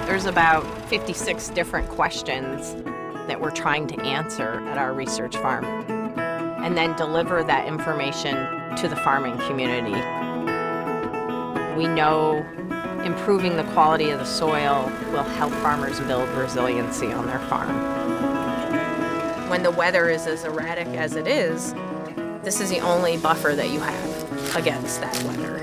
There's about 56 different questions that we're trying to answer at our research farm, and then deliver that information to the farming community. We know improving the quality of the soil will help farmers build resiliency on their farm. When the weather is as erratic as it is, this is the only buffer that you have against that weather.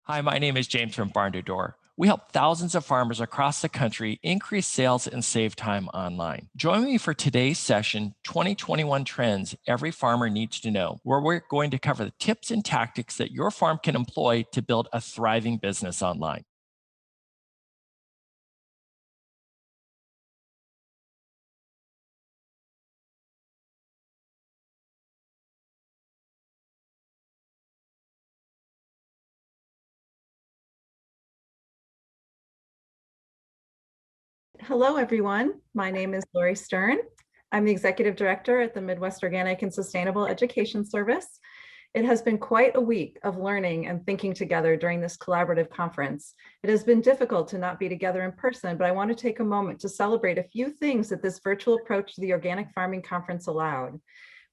Hi, my name is James from Barn to Door. We help thousands of farmers across the country increase sales and save time online. Join me for today's session, 2021 Trends Every Farmer Needs to Know, where we're going to cover the tips and tactics that your farm can employ to build a thriving business online. Hello, everyone. My name is Lori Stern. I'm the Executive Director at the Midwest Organic and Sustainable Education Service. It has been quite a week of learning and thinking together during this collaborative conference. It has been difficult to not be together in person, but I want to take a moment to celebrate a few things that this virtual approach to the Organic Farming Conference allowed.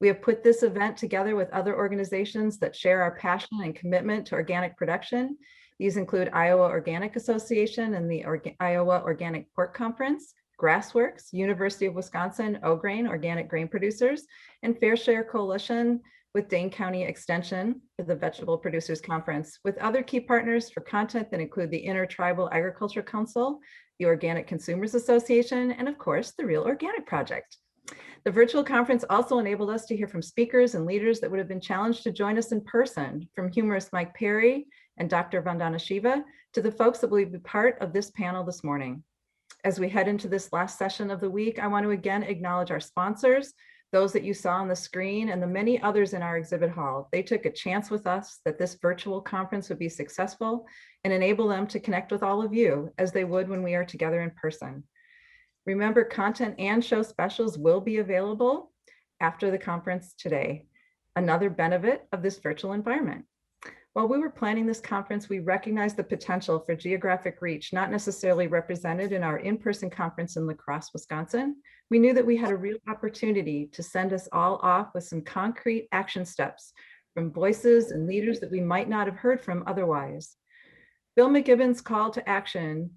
We have put this event together with other organizations that share our passion and commitment to organic production. These include Iowa Organic Association and the Iowa Organic Pork Conference, Grassworks, University of Wisconsin, O-Grain, Organic Grain Producers, and Fair Share Coalition with Dane County Extension for the Vegetable Producers Conference, with other key partners for content that include the Intertribal Agriculture Council, the Organic Consumers Association, and of course, the Real Organic Project. The virtual conference also enabled us to hear from speakers and leaders that would have been challenged to join us in person, from humorist Mike Perry and Dr. Vandana Shiva to the folks that will be part of this panel this morning. As we head into this last session of the week, I want to again acknowledge our sponsors, those that you saw on the screen, and the many others in our exhibit hall. They took a chance with us that this virtual conference would be successful and enable them to connect with all of you as they would when we are together in person. Remember, content and show specials will be available after the conference today, another benefit of this virtual environment. While we were planning this conference, we recognized the potential for geographic reach, not necessarily represented in our in-person conference in La Crosse, Wisconsin. We knew that we had a real opportunity to send us all off with some concrete action steps from voices and leaders that we might not have heard from otherwise. Bill McKibben's call to action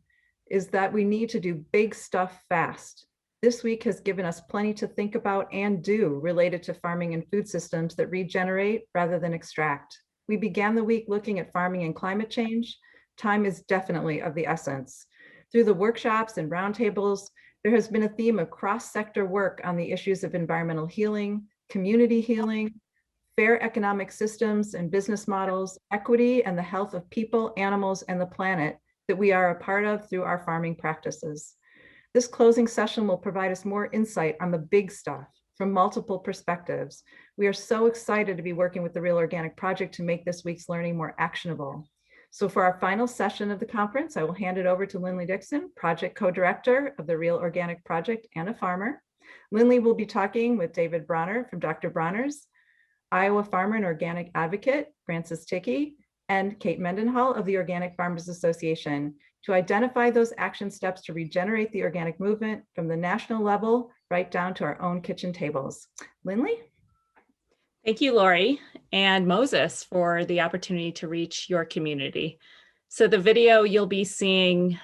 is that we need to do big stuff fast. This week has given us plenty to think about and do related to farming and food systems that regenerate rather than extract. We began the week looking at farming and climate change, time is definitely of the essence. Through the workshops and roundtables, there has been a theme of cross-sector work on the issues of environmental healing, community healing, fair economic systems and business models, equity, and the health of people, animals, and the planet that we are a part of through our farming practices. This closing session will provide us more insight on the big stuff from multiple perspectives. We are so excited to be working with the Real Organic Project to make this week's learning more actionable. So for our final session of the conference, I will hand it over to Linley Dixon, Project Co-Director of the Real Organic Project and a farmer. Linley will be talking with David Bronner from Dr. Bronner's, Iowa Farmer and Organic Advocate, Francis Thicke, and Kate Mendenhall of the Organic Farmers Association to identify those action steps to regenerate the organic movement from the national level right down to our own kitchen tables. Linley? Thank you, Lori and Moses, for the opportunity to reach your community. So the video you'll be seeing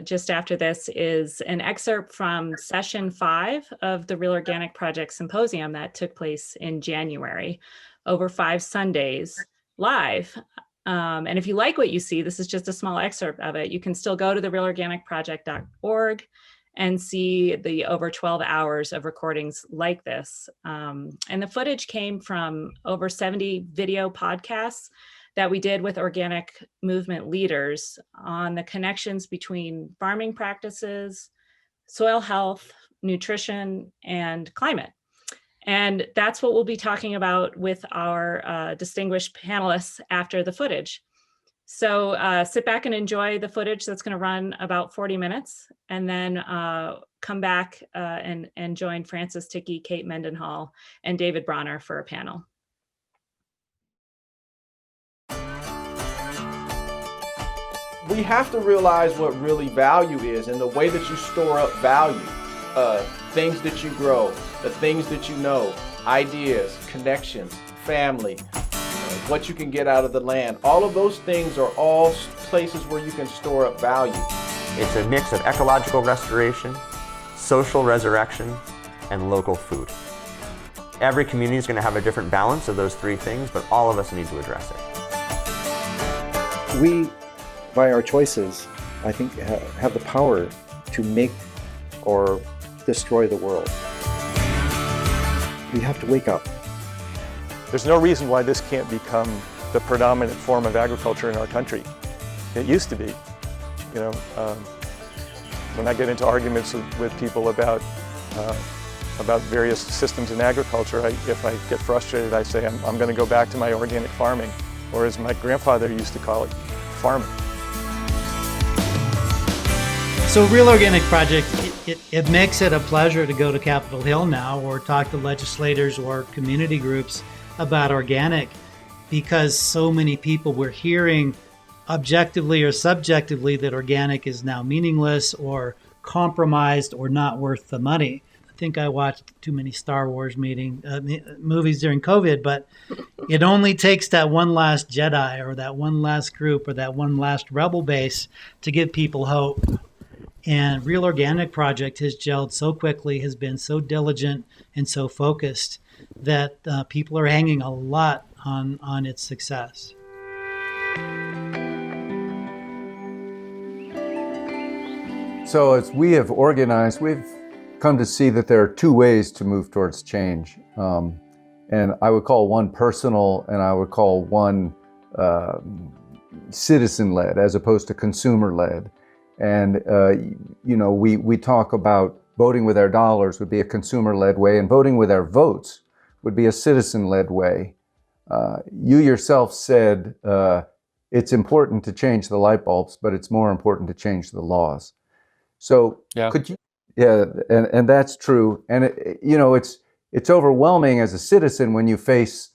just after this is an excerpt from session 5 of the Real Organic Project Symposium that took place in January over 5 Sundays live. And if you like what you see, this is just a small excerpt of it. You can still go to the realorganicproject.org and see the over 12 hours of recordings like this. And the footage came from over 70 video podcasts that we did with organic movement leaders on the connections between farming practices, soil health, nutrition, and climate. And that's what we'll be talking about with our distinguished panelists after the footage. So sit back and enjoy the footage that's going to run about 40 minutes, and then come back and join Francis Thicke, Kate Mendenhall, and David Bronner for a panel. We have to realize what really value is and the way that you store up value. Things that you grow, the things that you know, ideas, connections, family, what you can get out of the land. All of those things are all places where you can store up value. It's a mix of ecological restoration, social resurrection, and local food. Every community is going to have a different balance of those 3 things, but all of us need to address it. We, by our choices, I think, have the power to make or destroy the world. We have to wake up. There's no reason why this can't become the predominant form of agriculture in our country. It used to be. You know, when I get into arguments with people about various systems in agriculture, if I get frustrated, I say I'm going to go back to my organic farming, or as my grandfather used to call it, farming. So Real Organic Project, it makes it a pleasure to go to Capitol Hill now or talk to legislators or community groups about organic, because so many people were hearing objectively or subjectively that organic is now meaningless or compromised or not worth the money. I think I watched too many Star Wars movies during COVID, but it only takes that one last Jedi or that one last group or that one last rebel base to give people hope. And Real Organic Project has gelled so quickly, has been so diligent and so focused that people are hanging a lot on its success. So as we have organized, we've come to see that there are 2 ways to move towards change. And I would call one personal, and I would call one citizen-led as opposed to consumer-led. And, we talk about voting with our dollars would be a consumer-led way, and voting with our votes would be a citizen-led way. You yourself said it's important to change the light bulbs, but it's more important to change the laws. So could you, and that's true. And it's overwhelming as a citizen when you face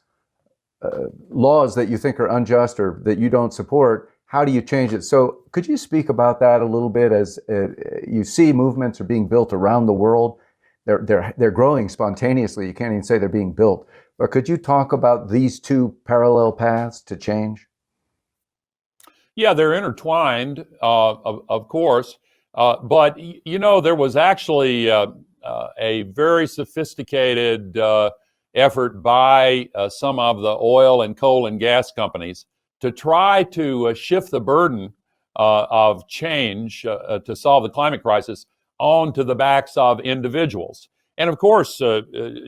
laws that you think are unjust or that you don't support. How do you change it? So could you speak about that a little bit as you see movements are being built around the world? They're growing spontaneously. You can't even say they're being built. But could you talk about these 2 parallel paths to change? Yeah, they're intertwined, of course. But, there was actually a very sophisticated effort by some of the oil and coal and gas companies to try to shift the burden of change to solve the climate crisis onto the backs of individuals. And of course,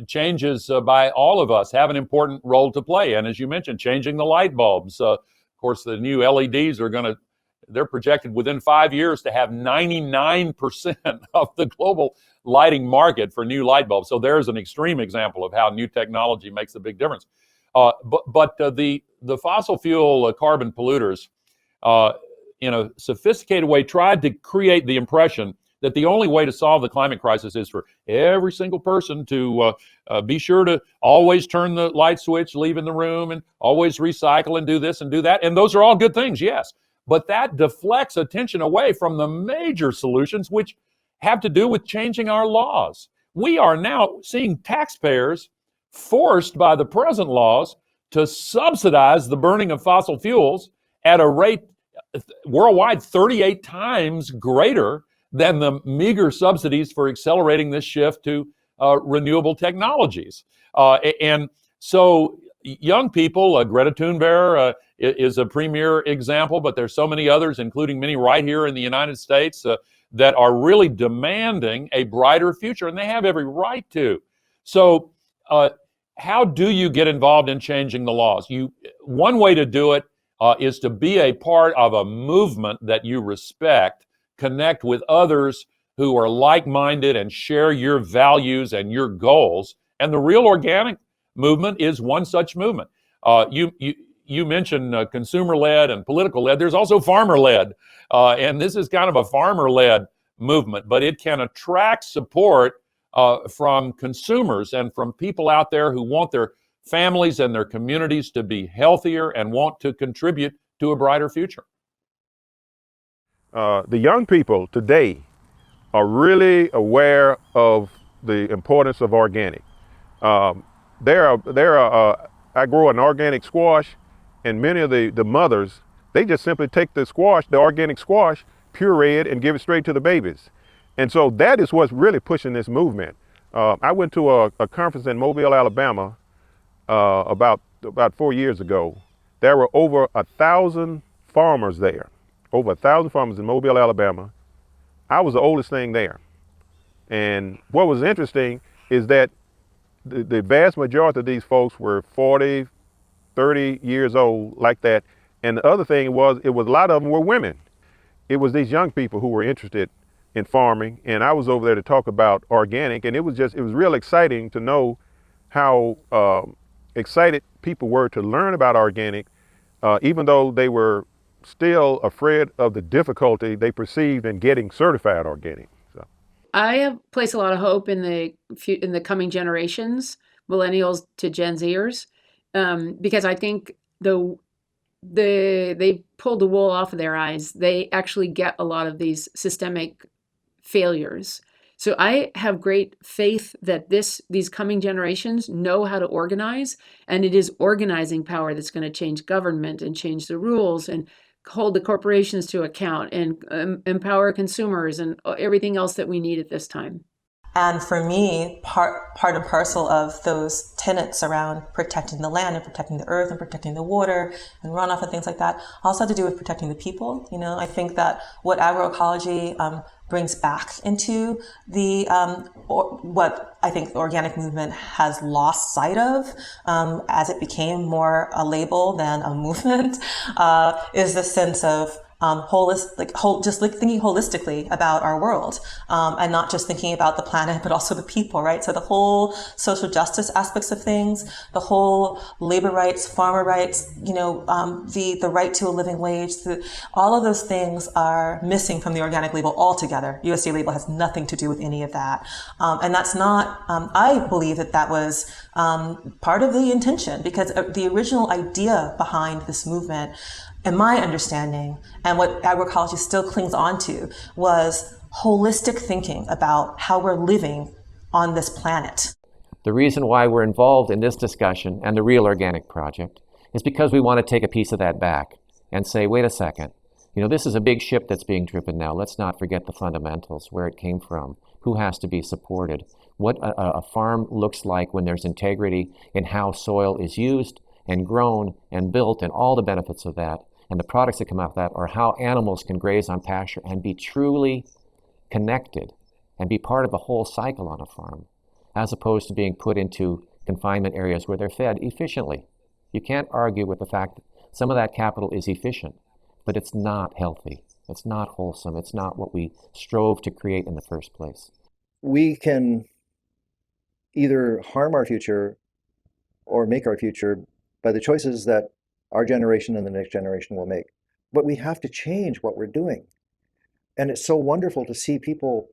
changes by all of us have an important role to play. And as you mentioned, changing the light bulbs. Of course, the new LEDs they're projected within 5 years to have 99% of the global lighting market for new light bulbs. So there's an extreme example of how new technology makes a big difference. But the fossil fuel carbon polluters, in a sophisticated way, tried to create the impression that the only way to solve the climate crisis is for every single person to be sure to always turn the light switch, leave in the room, and always recycle and do this and do that. And those are all good things, yes. But that deflects attention away from the major solutions, which have to do with changing our laws. We are now seeing taxpayers forced by the present laws to subsidize the burning of fossil fuels at a rate worldwide 38 times greater than the meager subsidies for accelerating this shift to renewable technologies. And so young people, Greta Thunberg is a premier example, but there's so many others, including many right here in the United States, that are really demanding a brighter future, and they have every right to. So how do you get involved in changing the laws? One way to do it is to be a part of a movement that you respect, connect with others who are like-minded and share your values and your goals. And the Real Organic movement is one such movement. You mentioned consumer-led and political-led. There's also farmer-led. And this is kind of a farmer-led movement, but it can attract support from consumers and from people out there who want their families and their communities to be healthier and want to contribute to a brighter future. The young people today are really aware of the importance of organic. I grow an organic squash, and many of the mothers, they just simply take the organic squash, puree it, and give it straight to the babies. And so that is what's really pushing this movement. I went to a conference in Mobile, Alabama, about 4 years ago. There were over 1,000 farmers there, over 1,000 farmers in Mobile, Alabama. I was the oldest thing there. And what was interesting is that the vast majority of these folks were 40, 30 years old, like that. And the other thing was, a lot of them were women. It was these young people who were interested in farming, and I was over there to talk about organic, and it was real exciting to know how excited people were to learn about organic, even though they were still afraid of the difficulty they perceived in getting certified organic. So I have placed a lot of hope in the coming generations, millennials to Gen Zers, because I think they pulled the wool off of their eyes. They actually get a lot of these systemic failures. So I have great faith that these coming generations know how to organize, and it is organizing power that's going to change government and change the rules and hold the corporations to account and empower consumers and everything else that we need at this time. And for me, part and parcel of those tenets around protecting the land and protecting the earth and protecting the water and runoff and things like that also have to do with protecting the people. You know, I think that what agroecology brings back into what I think the organic movement has lost sight of as it became more a label than a movement is the sense of just thinking holistically about our world, and not just thinking about the planet, but also the people, right? So the whole social justice aspects of things, the whole labor rights, farmer rights, the right to a living wage, all of those things are missing from the organic label altogether. USDA label has nothing to do with any of that. And that's not, I believe that was part of the intention, because the original idea behind this movement, in my understanding, and what agroecology still clings on to, was holistic thinking about how we're living on this planet. The reason why we're involved in this discussion and the Real Organic Project is because we want to take a piece of that back and say, wait a second, this is a big ship that's being driven now. Let's not forget the fundamentals, where it came from, who has to be supported, what a farm looks like when there's integrity in how soil is used and grown and built and all the benefits of that. and the products that come out of that are how animals can graze on pasture and be truly connected and be part of the whole cycle on a farm, as opposed to being put into confinement areas where they're fed efficiently. You can't argue with the fact that some of that capital is efficient, but it's not healthy. It's not wholesome. It's not what we strove to create in the first place. We can either harm our future or make our future by the choices that our generation and the next generation will make. But we have to change what we're doing. And it's so wonderful to see people,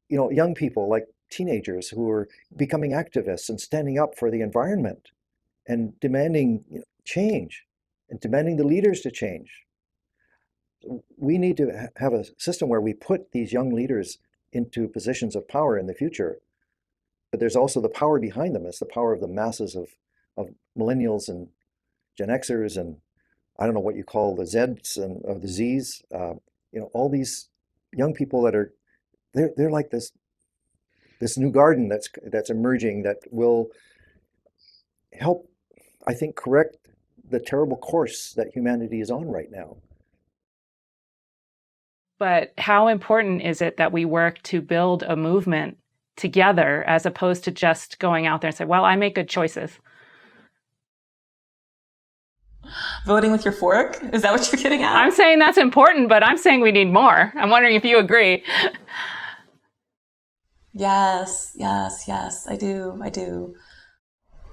young people like teenagers who are becoming activists and standing up for the environment and demanding change and demanding the leaders to change. We need to have a system where we put these young leaders into positions of power in the future. But there's also the power behind them. It's the power of the masses of millennials and Gen Xers and I don't know what you call the Zs and or the Zs. All these young people that are they're like this new garden that's emerging that will help, I think, correct the terrible course that humanity is on right now. But how important is it that we work to build a movement together as opposed to just going out there and say, well, I make good choices? Voting with your fork? Is that what you're getting at? I'm saying that's important, but I'm saying we need more. I'm wondering if you agree. Yes, I do.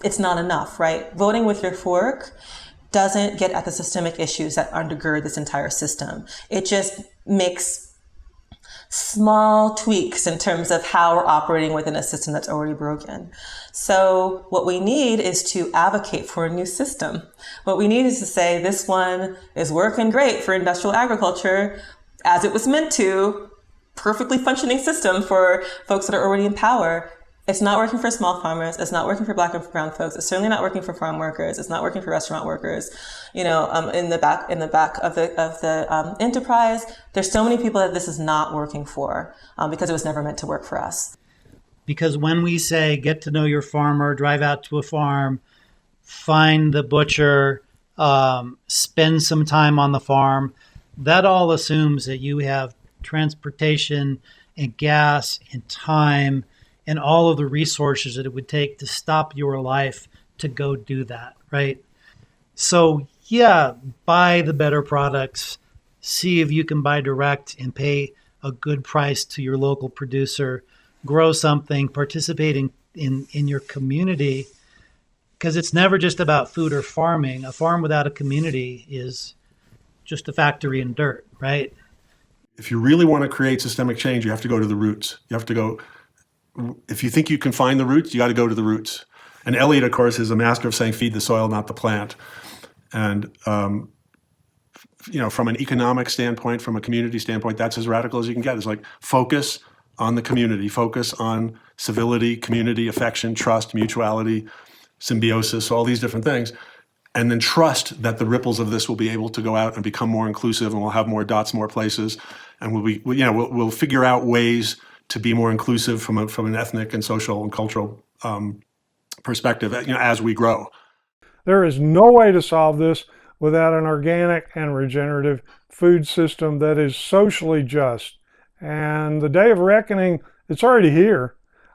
It's not enough, right? Voting with your fork doesn't get at the systemic issues that undergird this entire system. It just makes small tweaks in terms of how we're operating within a system that's already broken. So what we need is to advocate for a new system. What we need is to say this one is working great for industrial agriculture as it was meant to, perfectly functioning system for folks that are already in power. It's not working for small farmers. It's not working for Black and brown folks. It's certainly not working for farm workers. It's not working for restaurant workers. In the back of the enterprise, there's so many people that this is not working for because it was never meant to work for us. Because when we say get to know your farmer, drive out to a farm, find the butcher, spend some time on the farm, that all assumes that you have transportation and gas and time and all of the resources that it would take to stop your life to go do that, right? So yeah, buy the better products, see if you can buy direct and pay a good price to your local producer, grow something, participate in your community, because it's never just about food or farming. A farm without a community is just a factory in dirt, right? If you really want to create systemic change, you have to go to the roots. You have to go. If you think you can find the roots, you got to go to the roots. And Eliot, of course, is a master of saying, feed the soil, not the plant. And, from an economic standpoint, from a community standpoint, that's as radical as you can get. It's like focus on the community, focus on civility, community, affection, trust, mutuality, symbiosis, all these different things. And then trust that the ripples of this will be able to go out and become more inclusive, and we'll have more dots, more places. And we'll figure out ways to be more inclusive from an ethnic and social and cultural perspective, as we grow. There is no way to solve this without an organic and regenerative food system that is socially just. And the day of reckoning, it's already here,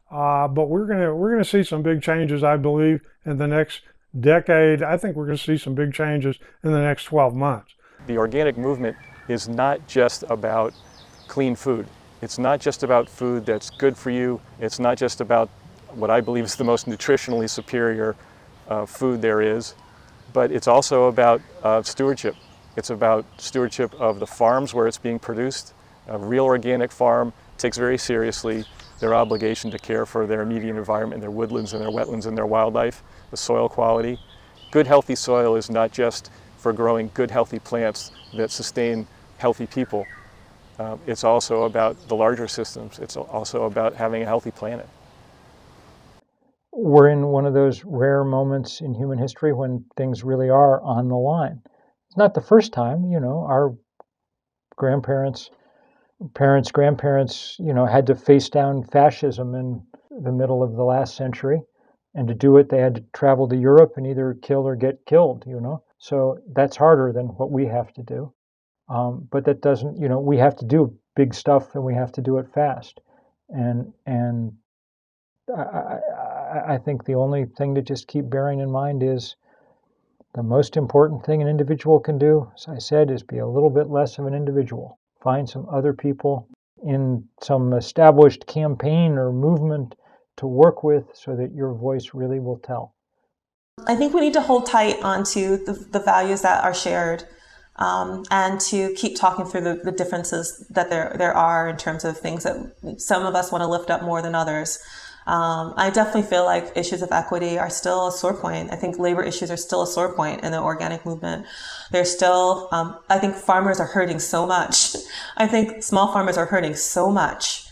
but we're gonna see some big changes, I believe, in the next decade. I think we're going to see some big changes in the next 12 months. The organic movement is not just about clean food. It's not just about food that's good for you. It's not just about what I believe is the most nutritionally superior food there is, but it's also about stewardship. It's about stewardship of the farms where it's being produced. A real organic farm takes very seriously their obligation to care for their immediate environment, their woodlands and their wetlands and their wildlife, the soil quality. Good, healthy soil is not just for growing good, healthy plants that sustain healthy people. It's also about the larger systems. It's also about having a healthy planet. We're in one of those rare moments in human history when things really are on the line. It's not the first time, our grandparents, grandparents, had to face down fascism in the middle of the last century. And to do it, they had to travel to Europe and either kill or get killed, So that's harder than what we have to do. But that doesn't, we have to do big stuff and we have to do it fast. And I think the only thing to just keep bearing in mind is the most important thing an individual can do, as I said, is be a little bit less of an individual. Find some other people in some established campaign or movement to work with so that your voice really will tell. I think we need to hold tight onto the values that are shared, and to keep talking through the differences that there are in terms of things that some of us want to lift up more than others. I definitely feel like issues of equity are still a sore point. I think labor issues are still a sore point in the organic movement. There's still, I think farmers are hurting so much. I think small farmers are hurting so much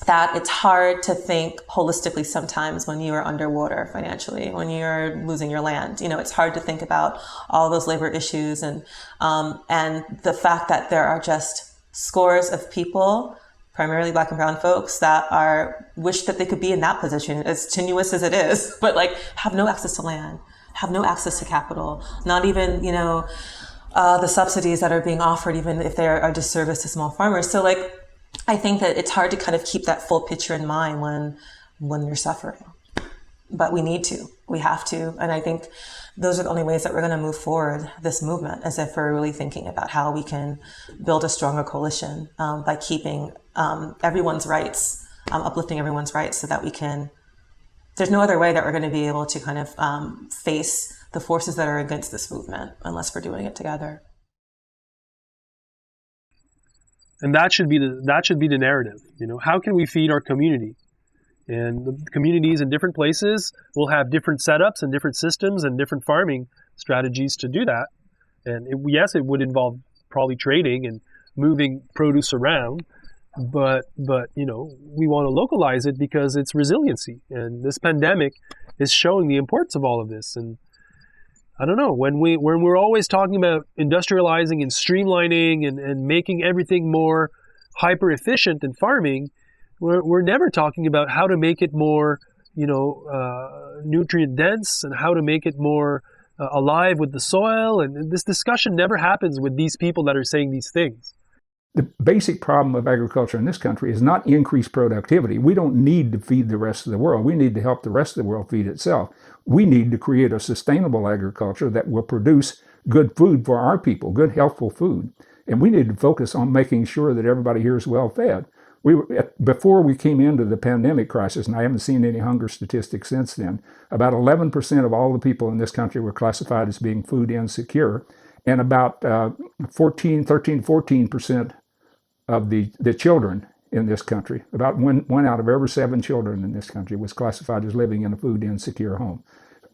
that it's hard to think holistically sometimes when you are underwater financially, when you're losing your land. It's hard to think about all those labor issues and the fact that there are just scores of people, primarily Black and brown folks, that wish that they could be in that position, as tenuous as it is, but have no access to land, have no access to capital, not even, the subsidies that are being offered, even if they are a disservice to small farmers. So I think that it's hard to kind of keep that full picture in mind when you're suffering, but we have to. And I think those are the only ways that we're going to move forward this movement, as if we're really thinking about how we can build a stronger coalition by keeping everyone's rights, uplifting everyone's rights, so that there's no other way that we're going to be able to kind of face the forces that are against this movement unless we're doing it together. And that should be the narrative. How can we feed our community? And the communities in different places will have different setups and different systems and different farming strategies to do that. And yes, it would involve probably trading and moving produce around, but we want to localize it because it's resiliency. And this pandemic is showing the importance of all of this. And I don't know, when we're always talking about industrializing and streamlining and making everything more hyper efficient in farming, we're never talking about how to make it more, nutrient dense and how to make it more alive with the soil. And this discussion never happens with these people that are saying these things. The basic problem of agriculture in this country is not increased productivity. We don't need to feed the rest of the world. We need to help the rest of the world feed itself. We need to create a sustainable agriculture that will produce good food for our people, good, healthful food. And we need to focus on making sure that everybody here is well fed. Before we came into the pandemic crisis, and I haven't seen any hunger statistics since then, about 11% of all the people in this country were classified as being food insecure, and about 14% of the children in this country, about one out of every 7 children in this country was classified as living in a food insecure home.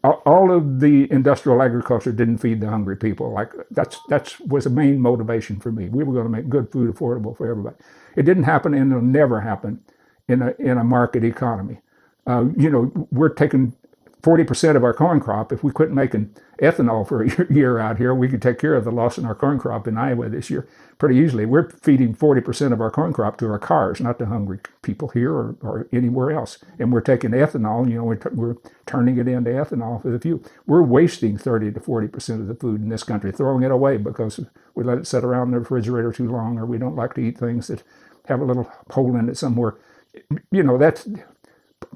All of the industrial agriculture didn't feed the hungry people. That was a main motivation for me. We were going to make good food affordable for everybody. It didn't happen, and it'll never happen in a market economy. We're taking 40% of our corn crop. If we quit making ethanol for a year out here, we could take care of the loss in our corn crop in Iowa this year pretty easily. We're feeding 40% of our corn crop to our cars, not to hungry people here or anywhere else. And we're taking ethanol, we're turning it into ethanol for the fuel. We're wasting 30 to 40% of the food in this country, throwing it away because we let it sit around in the refrigerator too long, or we don't like to eat things that have a little hole in it somewhere.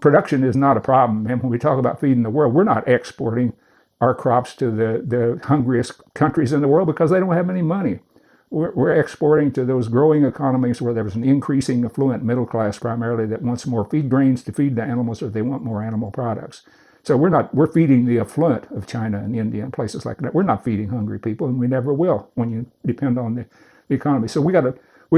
Production is not a problem. And when we talk about feeding the world, we're not exporting our crops to the hungriest countries in the world because they don't have any money. We're exporting to those growing economies where there's an increasing affluent middle class primarily that wants more feed grains to feed the animals, or they want more animal products. So we're feeding the affluent of China and India and places like that. We're not feeding hungry people, and we never will when you depend on the economy. So we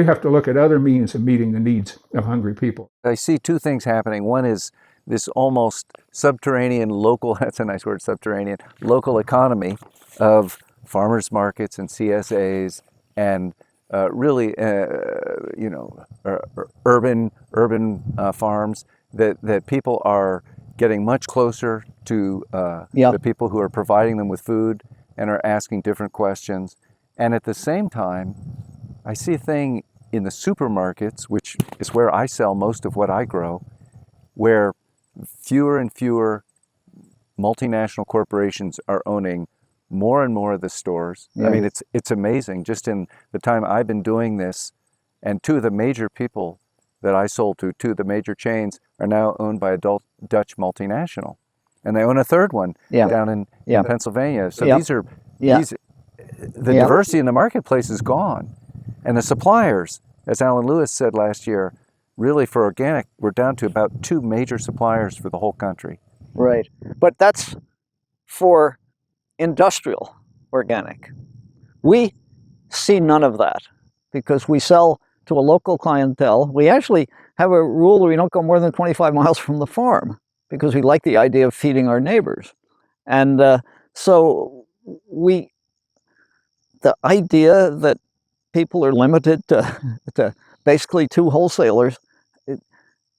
have to look at other means of meeting the needs of hungry people. I see two things happening. One is this almost subterranean local, that's a nice word, subterranean, local economy of farmers markets and CSAs and urban farms that people are getting much closer to the people who are providing them with food and are asking different questions. And at the same time, I see a thing in the supermarkets, which is where I sell most of what I grow, where fewer and fewer multinational corporations are owning more and more of the stores. I mean, it's amazing. Just in the time I've been doing this, and two of the major people that I sold to, two of the major chains, are now owned by a Dutch multinational. And they own a third one down in Pennsylvania. So the diversity in the marketplace is gone. And the suppliers, as Alan Lewis said last year, really for organic, we're down to about 2 major suppliers for the whole country. Right. But that's for industrial organic. We see none of that because we sell to a local clientele. We actually have a rule that we don't go more than 25 miles from the farm because we like the idea of feeding our neighbors. And so the idea that people are limited to basically 2 wholesalers,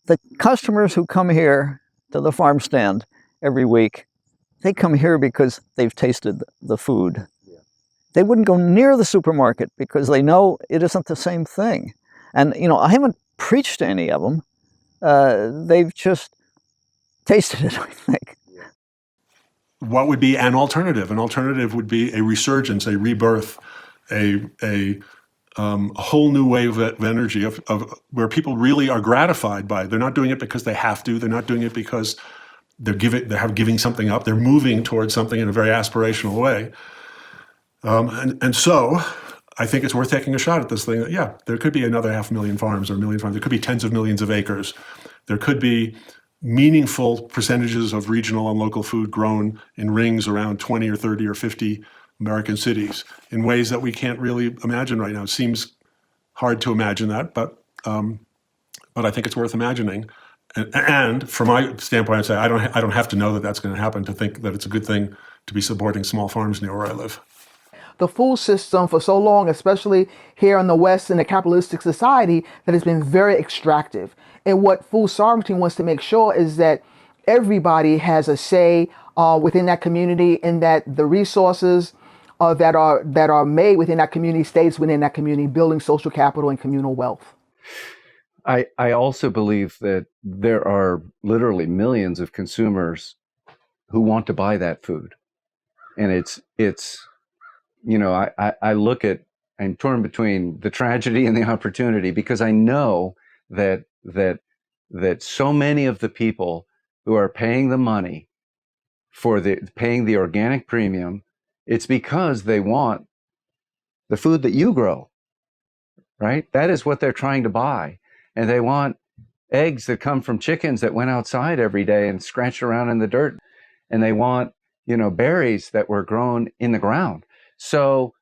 the customers who come here to the farm stand every week, they come here because they've tasted the food. They wouldn't go near the supermarket because they know it isn't the same thing. And, I haven't preached to any of them. They've just tasted it, I think. What would be an alternative? An alternative would be a resurgence, a rebirth, a whole new wave of energy of where people really are gratified by it. They're not doing it because they have to. They're not doing it because they're giving something up. They're moving towards something in a very aspirational way. And so I think it's worth taking a shot at this thing. There could be another 500,000 farms or 1 million farms. There could be tens of millions of acres. There could be meaningful percentages of regional and local food grown in rings around 20 or 30 or 50 American cities in ways that we can't really imagine right now. It seems hard to imagine that, but I think it's worth imagining. And from my standpoint, I'd say I don't have to know that that's going to happen to think that it's a good thing to be supporting small farms near where I live. The food system for so long, especially here in the West in a capitalistic society, that has been very extractive. And what food sovereignty wants to make sure is that everybody has a say within that community, and that the resources that are made within that community stays within that community, building social capital and communal wealth. I also believe that there are literally millions of consumers who want to buy that food. And I look at, I'm torn between the tragedy and the opportunity, because I know that so many of the people who are paying the money for paying the organic premium, it's because they want the food that you grow, right? That is what they're trying to buy. And they want eggs that come from chickens that went outside every day and scratched around in the dirt. And they want, berries that were grown in the ground. So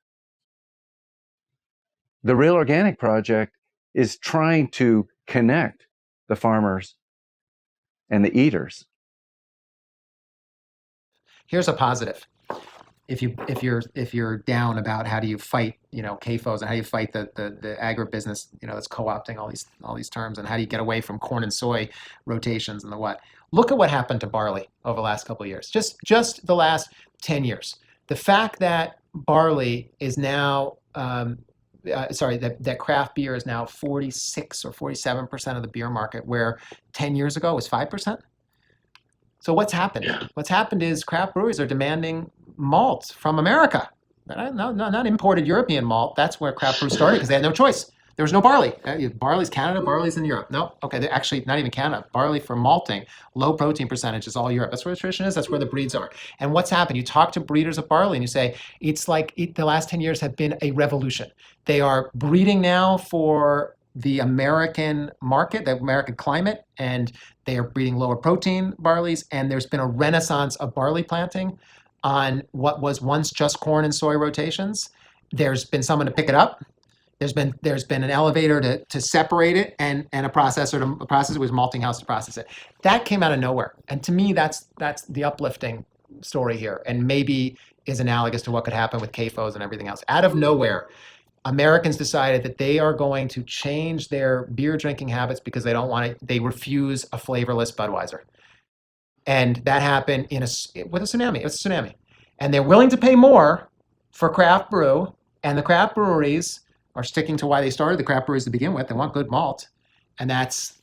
the Real Organic Project is trying to connect the farmers and the eaters. Here's a positive. If you're down about how do you fight, CAFOs, and how do you fight the agribusiness, that's co-opting all these terms, and how do you get away from corn and soy rotations and the what? Look at what happened to barley over the last couple of years. Just the last 10 years. The fact that barley is now that craft beer is now 46 or 47% of the beer market, where 10 years ago it was 5%. So what's happened? What's happened is craft breweries are demanding malt from America. Not imported European malt. That's where craft brews started, because they had no choice. There was no barley. Barley's Canada, barley's in Europe. No, okay, they're actually not even Canada. Barley for malting, low protein percentage is all Europe. That's where the tradition is. That's where the breeds are. And what's happened? You talk to breeders of barley and you say, it's like the last 10 years have been a revolution. They are breeding now for the American market, the American climate, and they are breeding lower protein barleys. And there's been a renaissance of barley planting on what was once just corn and soy rotations. There's been someone to pick it up. There's been an elevator to separate it, and a processor to process it, with malting house to process it. That came out of nowhere. And to me, that's the uplifting story here, and maybe is analogous to what could happen with CAFOs and everything else. Out of nowhere, Americans decided that they are going to change their beer drinking habits because they refuse a flavorless Budweiser. And that happened with a tsunami. It was a tsunami. And they're willing to pay more for craft brew, and the craft breweries are sticking to why they started the craft breweries to begin with. They want good malt. And that's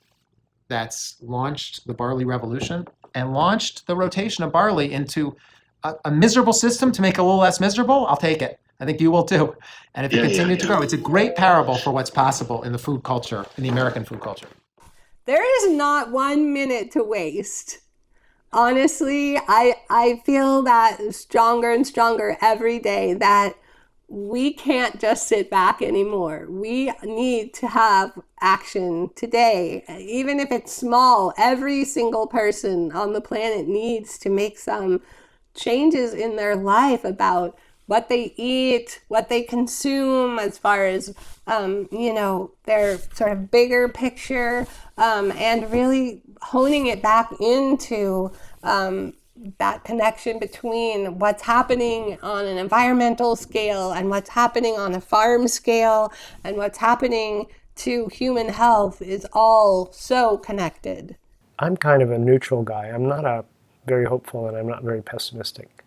launched the barley revolution and launched the rotation of barley into a miserable system to make it a little less miserable, I'll take it. I think you will too. And if you continue to grow, it's a great parable for what's possible in the food culture, in the American food culture. There is not 1 minute to waste. Honestly, I feel that stronger and stronger every day, that we can't just sit back anymore. We need to have action today. Even if it's small, every single person on the planet needs to make some changes in their life about what they eat, what they consume, as far as, their sort of bigger picture, and really honing it back into that connection between what's happening on an environmental scale and what's happening on a farm scale and what's happening to human health is all so connected. I'm kind of a neutral guy. I'm not very hopeful, and I'm not very pessimistic.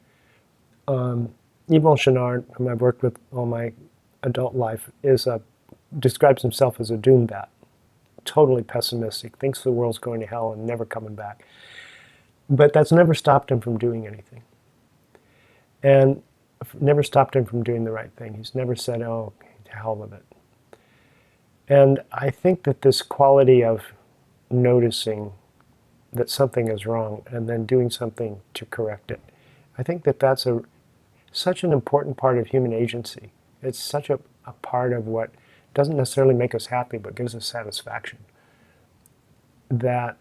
Yvon Chouinard, whom I've worked with all my adult life, describes himself as a doom bat. Totally pessimistic, thinks the world's going to hell and never coming back. But that's never stopped him from doing anything. And never stopped him from doing the right thing. He's never said, oh, to hell with it. And I think that this quality of noticing that something is wrong and then doing something to correct it, I think that that's such an important part of human agency. It's such a part of what doesn't necessarily make us happy, but gives us satisfaction. That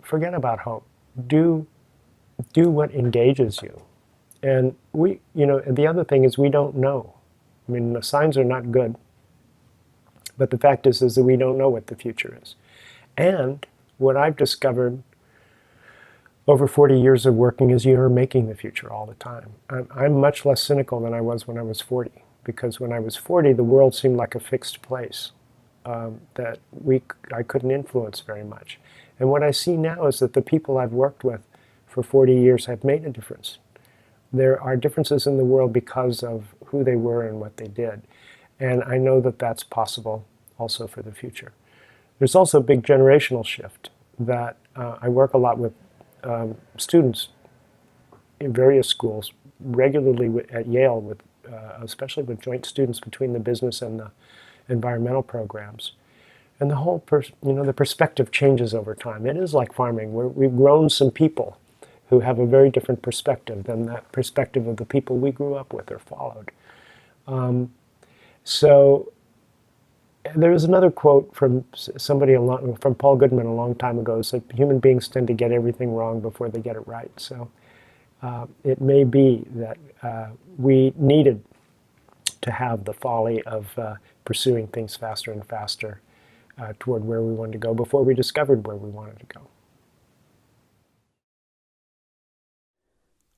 forget about hope. Do what engages you. And and the other thing is we don't know. I mean, the signs are not good, but the fact is that we don't know what the future is. And what I've discovered over 40 years of working is you're making the future all the time. I'm much less cynical than I was when I was 40, because when I was 40, the world seemed like a fixed place that I couldn't influence very much. And what I see now is that the people I've worked with for 40 years have made a difference. There are differences in the world because of who they were and what they did. And I know that that's possible also for the future. There's also a big generational shift that I work a lot with students in various schools, regularly at Yale, especially with joint students between the business and the environmental programs. And the whole, the perspective changes over time. It is like farming, where we've grown some people who have a very different perspective than that perspective of the people we grew up with or followed. So there was another quote from from Paul Goodman a long time ago. It said, human beings tend to get everything wrong before they get it right. So it may be that we needed to have the folly of pursuing things faster and faster toward where we wanted to go before we discovered where we wanted to go.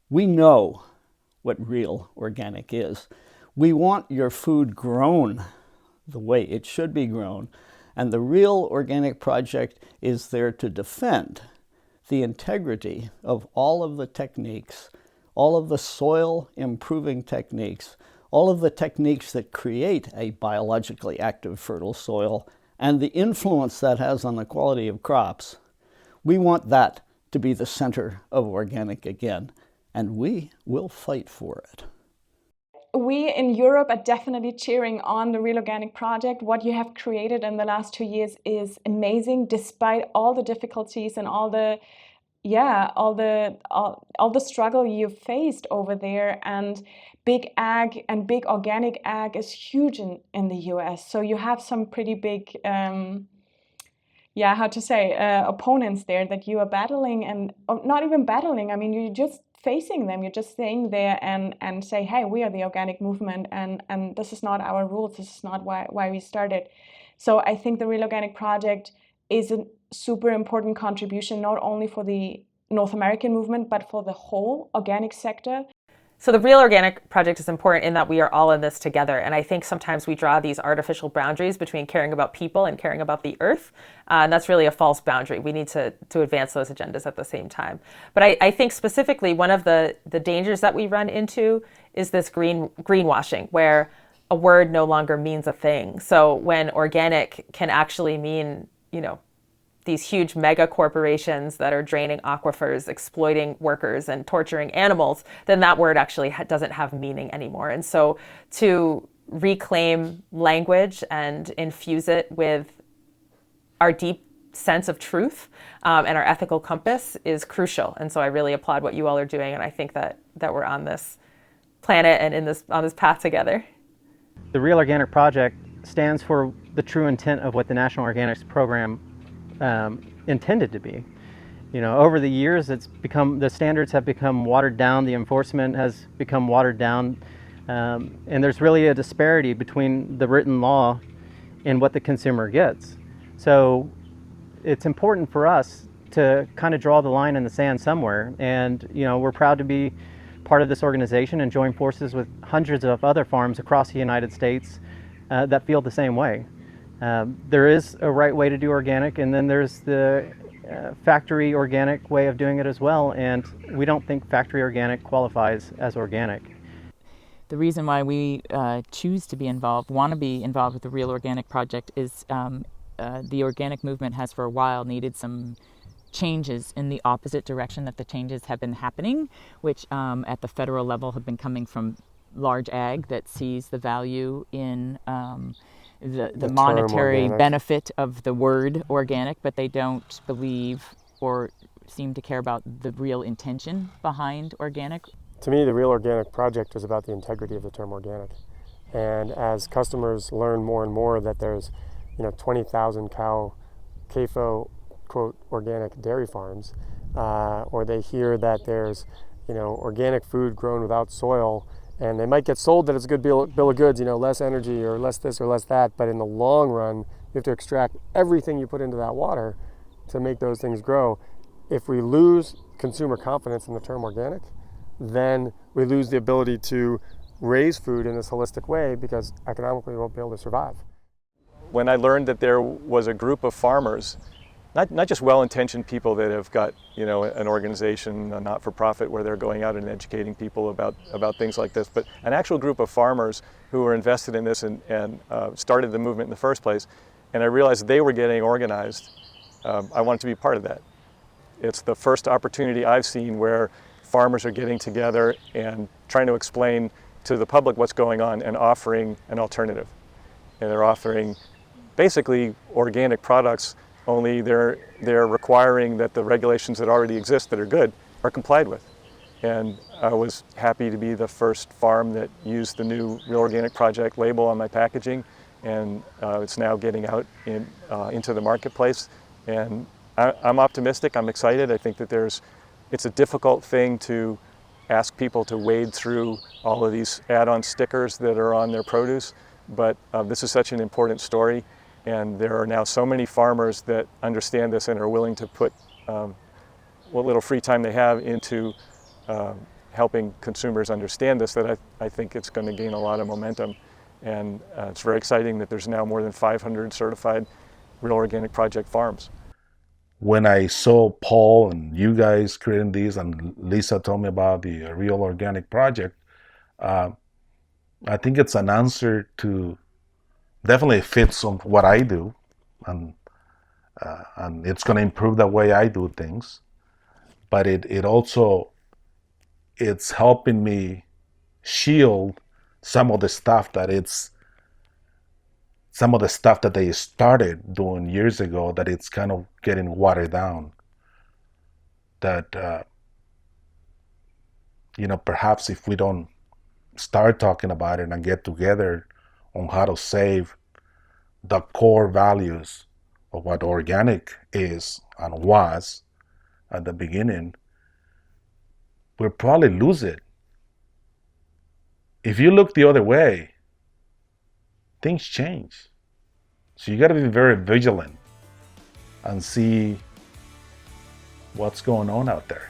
We know what real organic is. We want your food grown the way it should be grown, and the Real Organic Project is there to defend the integrity of all of the techniques, all of the soil improving techniques, all of the techniques that create a biologically active fertile soil, and the influence that has on the quality of crops. We want that to be the center of organic again, and we will fight for it. We in Europe are definitely cheering on the Real Organic Project. What you have created in the last 2 years is amazing, despite all the difficulties and all the struggle you've faced over there. And big ag and big organic ag is huge in the US. So you have some pretty big, opponents there that you are battling, and not even battling. I mean, you're just facing them. You're just staying there and say, hey, we are the organic movement, and this is not our rules. This is not why we started. So I think the Real Organic Project is a super important contribution, not only for the North American movement, but for the whole organic sector. So the Real Organic Project is important in that we are all in this together. And I think sometimes we draw these artificial boundaries between caring about people and caring about the earth. And that's really a false boundary. We need to advance those agendas at the same time. But I think specifically one of the dangers that we run into is this greenwashing, where a word no longer means a thing. So when organic can actually mean, these huge mega corporations that are draining aquifers, exploiting workers, and torturing animals, then that word actually doesn't have meaning anymore. And so to reclaim language and infuse it with our deep sense of truth and our ethical compass is crucial. And so I really applaud what you all are doing, and I think that we're on this planet and on this path together. The Real Organic Project stands for the true intent of what the National Organics Program intended to be. You know, over the years, the standards have become watered down, the enforcement has become watered down, and there's really a disparity between the written law and what the consumer gets. So it's important for us to kind of draw the line in the sand somewhere, and you know, we're proud to be part of this organization and join forces with hundreds of other farms across the United States that feel the same way. There is a right way to do organic, and then there's the factory organic way of doing it as well, and we don't think factory organic qualifies as organic. The reason why we choose to be involved, want to be involved with the Real Organic Project is the organic movement has for a while needed some changes in the opposite direction that the changes have been happening, which at the federal level have been coming from large ag that sees the value in the monetary benefit of the word organic, but they don't believe or seem to care about the real intention behind organic. To me, the Real Organic Project is about the integrity of the term organic. And as customers learn more and more that there's 20,000 cow CAFO quote organic dairy farms, or they hear that there's organic food grown without soil, and they might get sold that it's a good bill of goods, less energy or less this or less that, but in the long run you have to extract everything you put into that water to make those things grow. If we lose consumer confidence in the term organic, then we lose the ability to raise food in this holistic way, because economically we won't be able to survive. When I learned that there was a group of farmers, not just well-intentioned people that have got an organization, a not-for-profit, where they're going out and educating people about things like this, but an actual group of farmers who were invested in this and started the movement in the first place. And I realized they were getting organized. I wanted to be part of that. It's the first opportunity I've seen where farmers are getting together and trying to explain to the public what's going on and offering an alternative. And they're offering basically organic products, only they're requiring that the regulations that already exist that are good are complied with. And I was happy to be the first farm that used the new Real Organic Project label on my packaging, and it's now getting out into the marketplace. And I'm optimistic, I'm excited. I think that it's a difficult thing to ask people to wade through all of these add-on stickers that are on their produce, but this is such an important story. And there are now so many farmers that understand this and are willing to put what little free time they have into helping consumers understand this, that I think it's going to gain a lot of momentum. And it's very exciting that there's now more than 500 certified Real Organic Project farms. When I saw Paul and you guys creating these, and Lisa told me about the Real Organic Project, I think it's an answer to, definitely fits on what I do, and it's going to improve the way I do things. But it also, it's helping me shield some of the stuff that they started doing years ago, that it's kind of getting watered down. That perhaps if we don't start talking about it and get together on how to save the core values of what organic is and was at the beginning, we'll probably lose it. If you look the other way, things change. So you got to be very vigilant and see what's going on out there.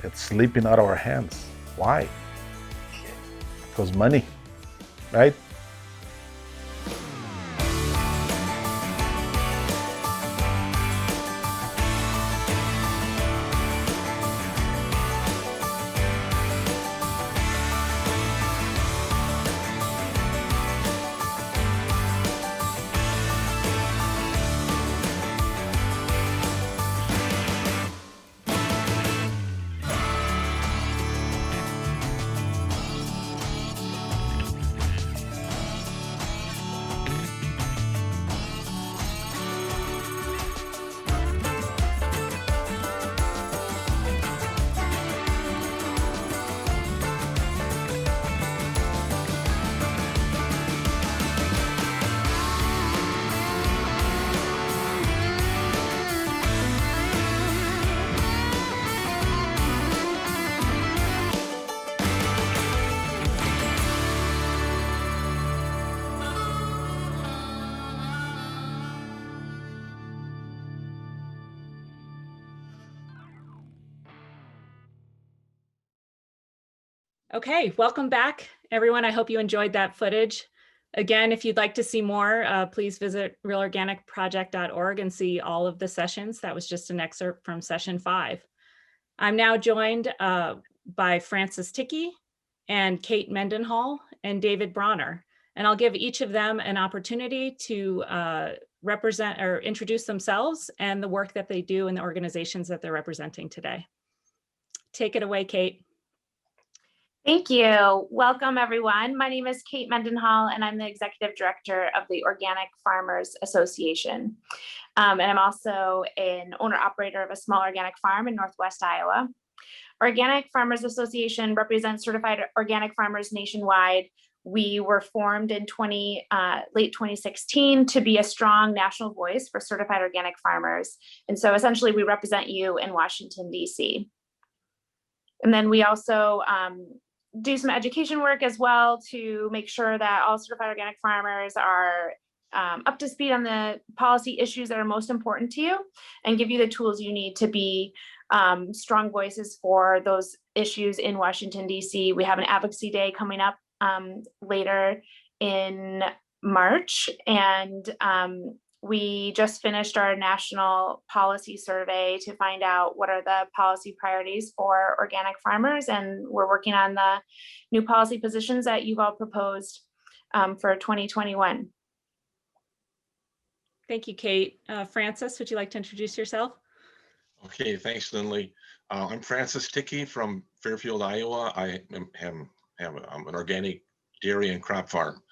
It's slipping out of our hands. Why? Because money, right? Okay, welcome back, everyone. I hope you enjoyed that footage. Again, if you'd like to see more, please visit realorganicproject.org and see all of the sessions. That was just an excerpt from session 5. I'm now joined by Francis Thicke and Kate Mendenhall and David Bronner. And I'll give each of them an opportunity to represent or introduce themselves and the work that they do in the organizations that they're representing today. Take it away, Kate. Thank you. Welcome, everyone. My name is Kate Mendenhall, and I'm the Executive Director of the Organic Farmers Association. And I'm also an owner-operator of a small organic farm in Northwest Iowa. Organic Farmers Association represents certified organic farmers nationwide. We were formed in late 2016 to be a strong national voice for certified organic farmers. And so essentially we represent you in Washington, DC. And then we also do some education work as well to make sure that all certified organic farmers are up to speed on the policy issues that are most important to you and give you the tools you need to be strong voices for those issues in Washington, DC. We have an advocacy day coming up later in March, and we just finished our national policy survey to find out what are the policy priorities for organic farmers, and we're working on the new policy positions that you've all proposed for 2021. Thank you, Kate. Francis, would you like to introduce yourself? Okay, thanks, Linley. I'm Francis Thicke from Fairfield, Iowa. I am an organic dairy and crop farm.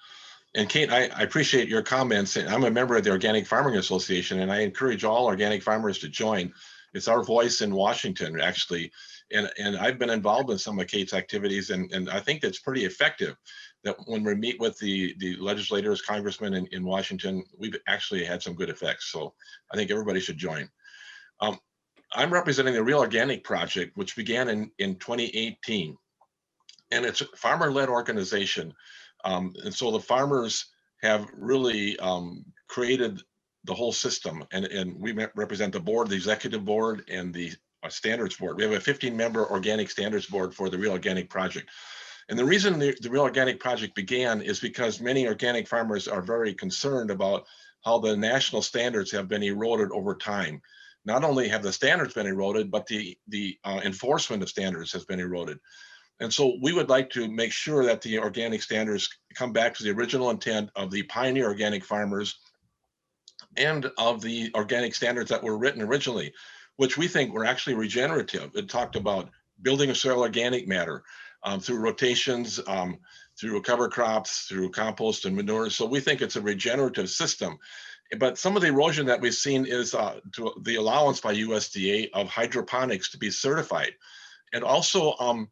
And Kate, I appreciate your comments. I'm a member of the Organic Farming Association, and I encourage all organic farmers to join. It's our voice in Washington, actually. And I've been involved in some of Kate's activities, and I think that's pretty effective. That when we meet with the legislators, congressmen in Washington, we've actually had some good effects. So I think everybody should join. I'm representing the Real Organic Project, which began in 2018. And it's a farmer-led organization. And so the farmers have really created the whole system. And we represent the board, the executive board, and the standards board. We have a 15-member organic standards board for the Real Organic Project. And the reason the Real Organic Project began is because many organic farmers are very concerned about how the national standards have been eroded over time. Not only have the standards been eroded, but the enforcement of standards has been eroded. And so we would like to make sure that the organic standards come back to the original intent of the pioneer organic farmers and of the organic standards that were written originally, which we think were actually regenerative. It talked about building a soil organic matter through rotations, through cover crops, through compost and manure. So we think it's a regenerative system. But some of the erosion that we've seen is to the allowance by USDA of hydroponics to be certified. And also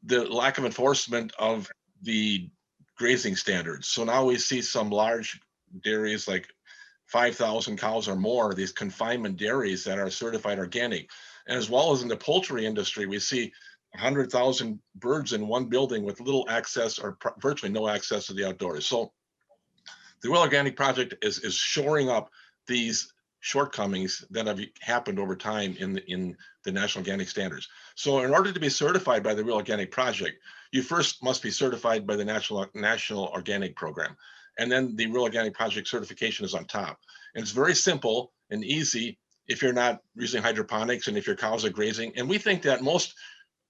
the lack of enforcement of the grazing standards. So now we see some large dairies like 5,000 cows or more, these confinement dairies that are certified organic. And as well as in the poultry industry, we see 100,000 birds in one building with little access or virtually no access to the outdoors. So the Real Organic Project is shoring up these shortcomings that have happened over time in the National Organic Standards. So in order to be certified by the Real Organic Project, you first must be certified by the National Organic Program. And then the Real Organic Project certification is on top. And it's very simple and easy if you're not using hydroponics and if your cows are grazing. And we think that most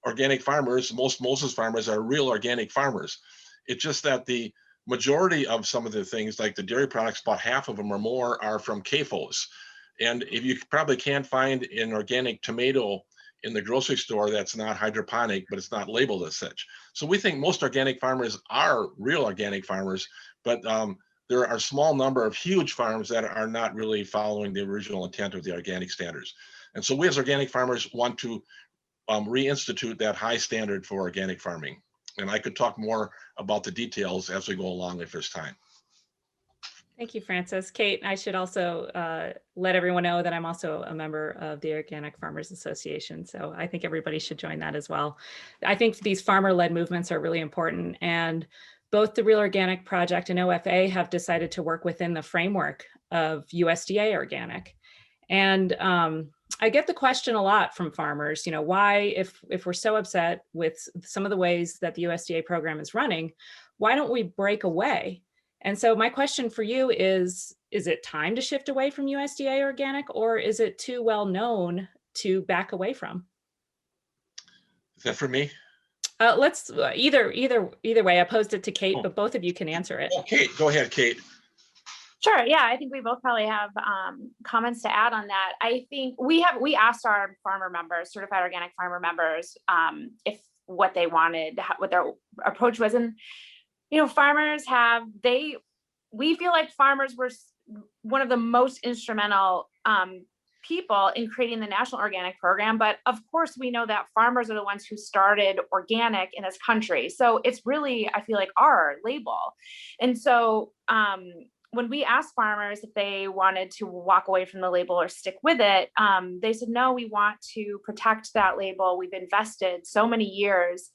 organic farmers, most Moses farmers are real organic farmers. It's just that the majority of some of the things like the dairy products, about half of them or more are from CAFOs. And if you probably can't find an organic tomato in the grocery store that's not hydroponic, but it's not labeled as such. So we think most organic farmers are real organic farmers, but there are a small number of huge farms that are not really following the original intent of the organic standards. And so we as organic farmers want to reinstitute that high standard for organic farming. And I could talk more about the details as we go along if there's time. Thank you, Francis. Kate, I should also let everyone know that I'm also a member of the Organic Farmers Association. So I think everybody should join that as well. I think these farmer-led movements are really important. And both the Real Organic Project and OFA have decided to work within the framework of USDA Organic. And I get the question a lot from farmers, why, if we're so upset with some of the ways that the USDA program is running, why don't we break away? And so my question for you is it time to shift away from USDA organic, or is it too well known to back away from? Is that for me? Let's either way. I posed it to Kate, but both of you can answer it. Oh, Kate, go ahead, Kate. Sure. Yeah, I think we both probably have comments to add on that. I think we asked our farmer members, certified organic farmer members, if what they wanted, what their approach was, and farmers we feel like farmers were one of the most instrumental people in creating the National Organic Program. But of course, we know that farmers are the ones who started organic in this country. So it's really, I feel like, our label. And so when we asked farmers if they wanted to walk away from the label or stick with it, they said, no, we want to protect that label. We've invested so many years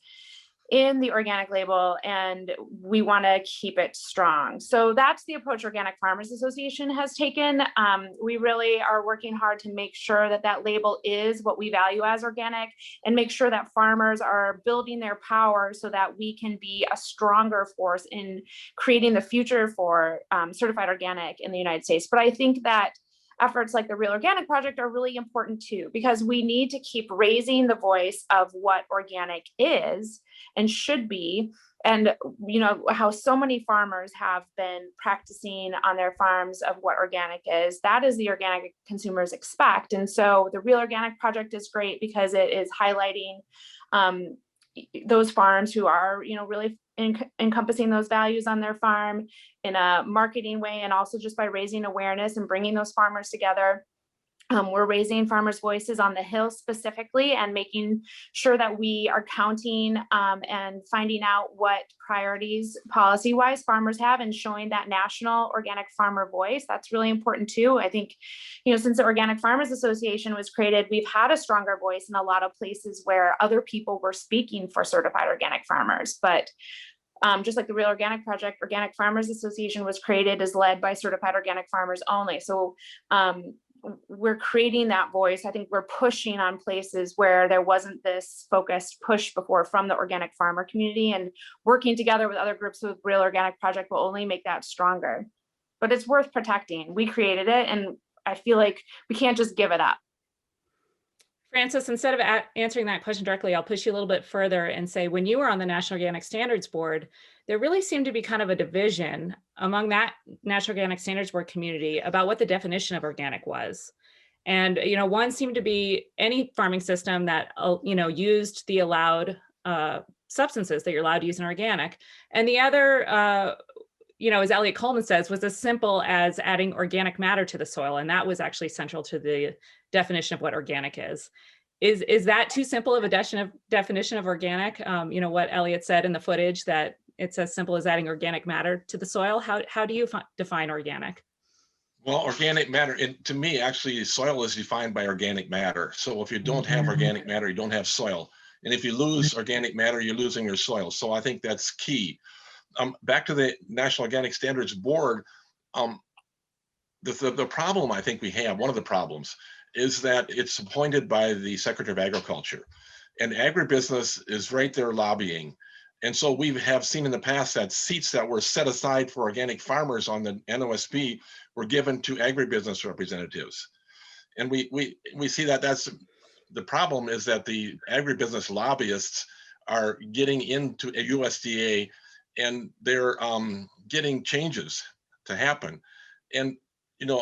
in the organic label, and we want to keep it strong. So that's the approach Organic Farmers Association has taken. We really are working hard to make sure that that label is what we value as organic, and make sure that farmers are building their power so that we can be a stronger force in creating the future for certified organic in the United States. But I think that efforts like the Real Organic Project are really important too, because we need to keep raising the voice of what organic is and should be. And how so many farmers have been practicing on their farms of what organic is. That is the organic consumers expect. And so the Real Organic Project is great because it is highlighting those farms who are, really encompassing those values on their farm in a marketing way, and also just by raising awareness and bringing those farmers together. We're raising farmers' voices on the Hill specifically, and making sure that we are counting and finding out what priorities policy-wise farmers have, and showing that national organic farmer voice. That's really important too. I think, since the Organic Farmers Association was created, we've had a stronger voice in a lot of places where other people were speaking for certified organic farmers. But just like the Real Organic Project, Organic Farmers Association was created, is led by certified organic farmers only. So we're creating that voice. I think we're pushing on places where there wasn't this focused push before from the organic farmer community, and working together with other groups with Real Organic Project will only make that stronger. But it's worth protecting. We created it, and I feel like we can't just give it up. Francis, instead of answering that question directly, I'll push you a little bit further and say, when you were on the National Organic Standards Board, there really seemed to be kind of a division among that National Organic Standards Board community about what the definition of organic was. And, one seemed to be any farming system that, used the allowed substances that you're allowed to use in organic. And the other, as Elliot Coleman says, was as simple as adding organic matter to the soil. And that was actually central to the definition of what organic is. Is that too simple of a definition of organic? What Elliot said in the footage, that it's as simple as adding organic matter to the soil. How do you define organic? Well, organic matter, and to me, actually, soil is defined by organic matter. So if you don't have organic matter, you don't have soil. And if you lose organic matter, you're losing your soil. So I think that's key. Back to the National Organic Standards Board, the problem I think we have, one of the problems, is that it's appointed by the Secretary of Agriculture, and agribusiness is right there lobbying. And so we have seen in the past that seats that were set aside for organic farmers on the NOSB were given to agribusiness representatives. And we see that that's the problem, is that the agribusiness lobbyists are getting into a USDA, and they're getting changes to happen. And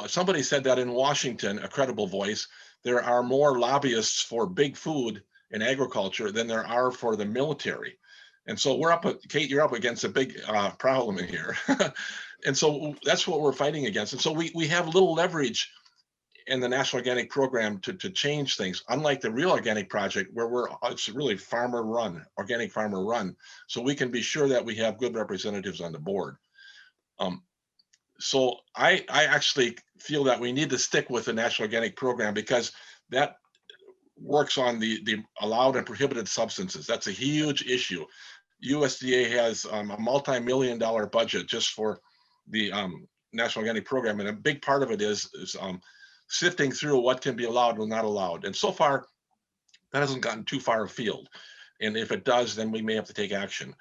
somebody said that in Washington, a credible voice, there are more lobbyists for big food and agriculture than there are for the military. And so Kate, you're up against a big problem in here. And so that's what we're fighting against. And so we have little leverage in the National Organic Program to change things, unlike the Real Organic Project, where it's really farmer run, organic farmer run. So we can be sure that we have good representatives on the board. So I actually feel that we need to stick with the National Organic Program, because that works on the allowed and prohibited substances. That's a huge issue. USDA has a multi-million-dollar budget just for the National Organic Program, and a big part of it is sifting through what can be allowed and not allowed. And so far, that hasn't gotten too far afield. And if it does, then we may have to take action.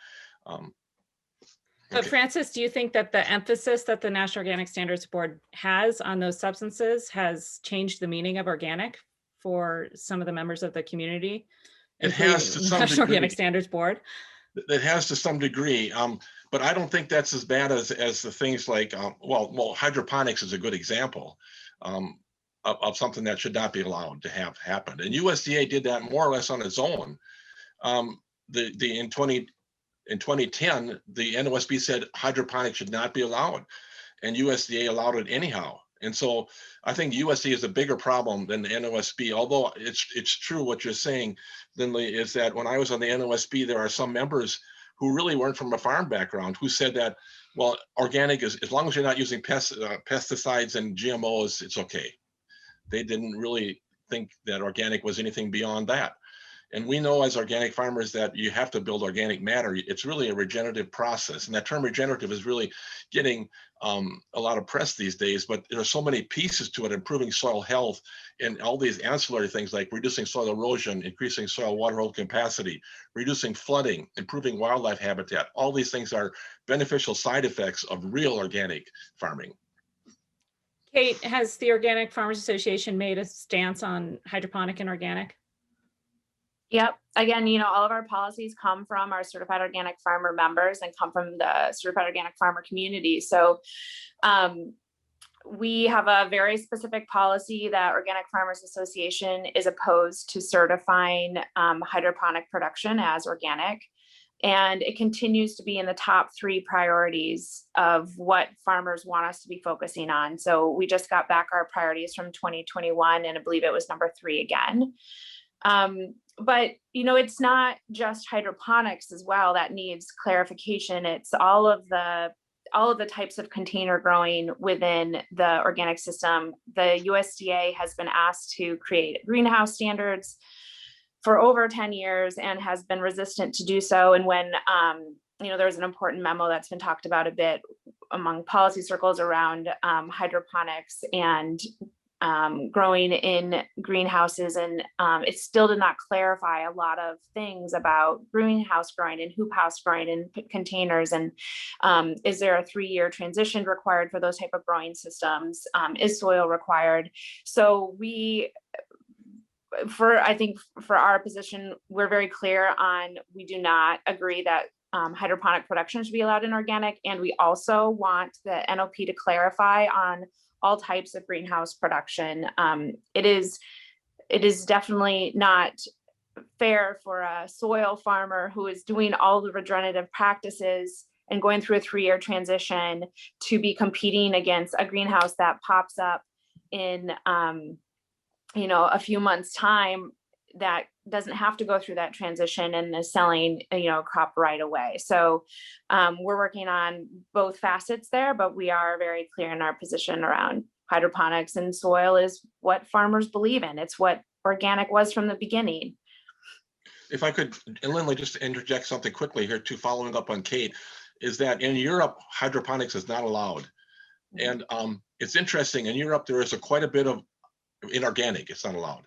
But Francis, do you think that the emphasis that the National Organic Standards Board has on those substances has changed the meaning of organic for some of the members of the community? It has to some National degree. Organic Standards Board. It has to some degree, but I don't think that's as bad as the things like, well, hydroponics is a good example of something that should not be allowed to have happen. And USDA did that more or less on its own. In 2010, the NOSB said hydroponics should not be allowed, and USDA allowed it anyhow. And so I think USDA is a bigger problem than the NOSB, although it's true what you're saying, Linley, is that when I was on the NOSB, there are some members who really weren't from a farm background who said that, well, organic is, as long as you're not using pesticides and GMOs, it's okay. They didn't really think that organic was anything beyond that. And we know as organic farmers that you have to build organic matter. It's really a regenerative process. And that term regenerative is really getting a lot of press these days, but there are so many pieces to it, improving soil health and all these ancillary things like reducing soil erosion, increasing soil water hold capacity, reducing flooding, improving wildlife habitat. All these things are beneficial side effects of real organic farming. Kate, has the Organic Farmers Association made a stance on hydroponic and organic? Yep. Again, you know, all of our policies come from our certified organic farmer members and come from the certified organic farmer community. So we have a very specific policy that Organic Farmers Association is opposed to certifying hydroponic production as organic. And it continues to be in the top 3 priorities of what farmers want us to be focusing on. So we just got back our priorities from 2021, and I believe it was number 3 again. But, you know, it's not just hydroponics as well that needs clarification. It's all of the types of container growing within the organic system. The USDA has been asked to create greenhouse standards for over 10 years and has been resistant to do so. And when, you know, there's an important memo that's been talked about a bit among policy circles around hydroponics and growing in greenhouses, and it still did not clarify a lot of things about greenhouse growing and hoop house growing in containers, and is there a 3-year transition required for those type of growing systems? Is soil required? So I think for our position, we're very clear on, we do not agree that hydroponic production should be allowed in organic, and we also want the NOP to clarify on all types of greenhouse production. It is definitely not fair for a soil farmer who is doing all the regenerative practices and going through a 3-year transition to be competing against a greenhouse that pops up in you know, a few months' time that doesn't have to go through that transition and is selling, you know, crop right away. So we're working on both facets there, but we are very clear in our position around hydroponics, and soil is what farmers believe in. It's what organic was from the beginning. If I could, and Linley, just to interject something quickly here too, following up on Kate, is that in Europe, hydroponics is not allowed. And it's interesting, in Europe, there is quite a bit of inorganic, it's not allowed.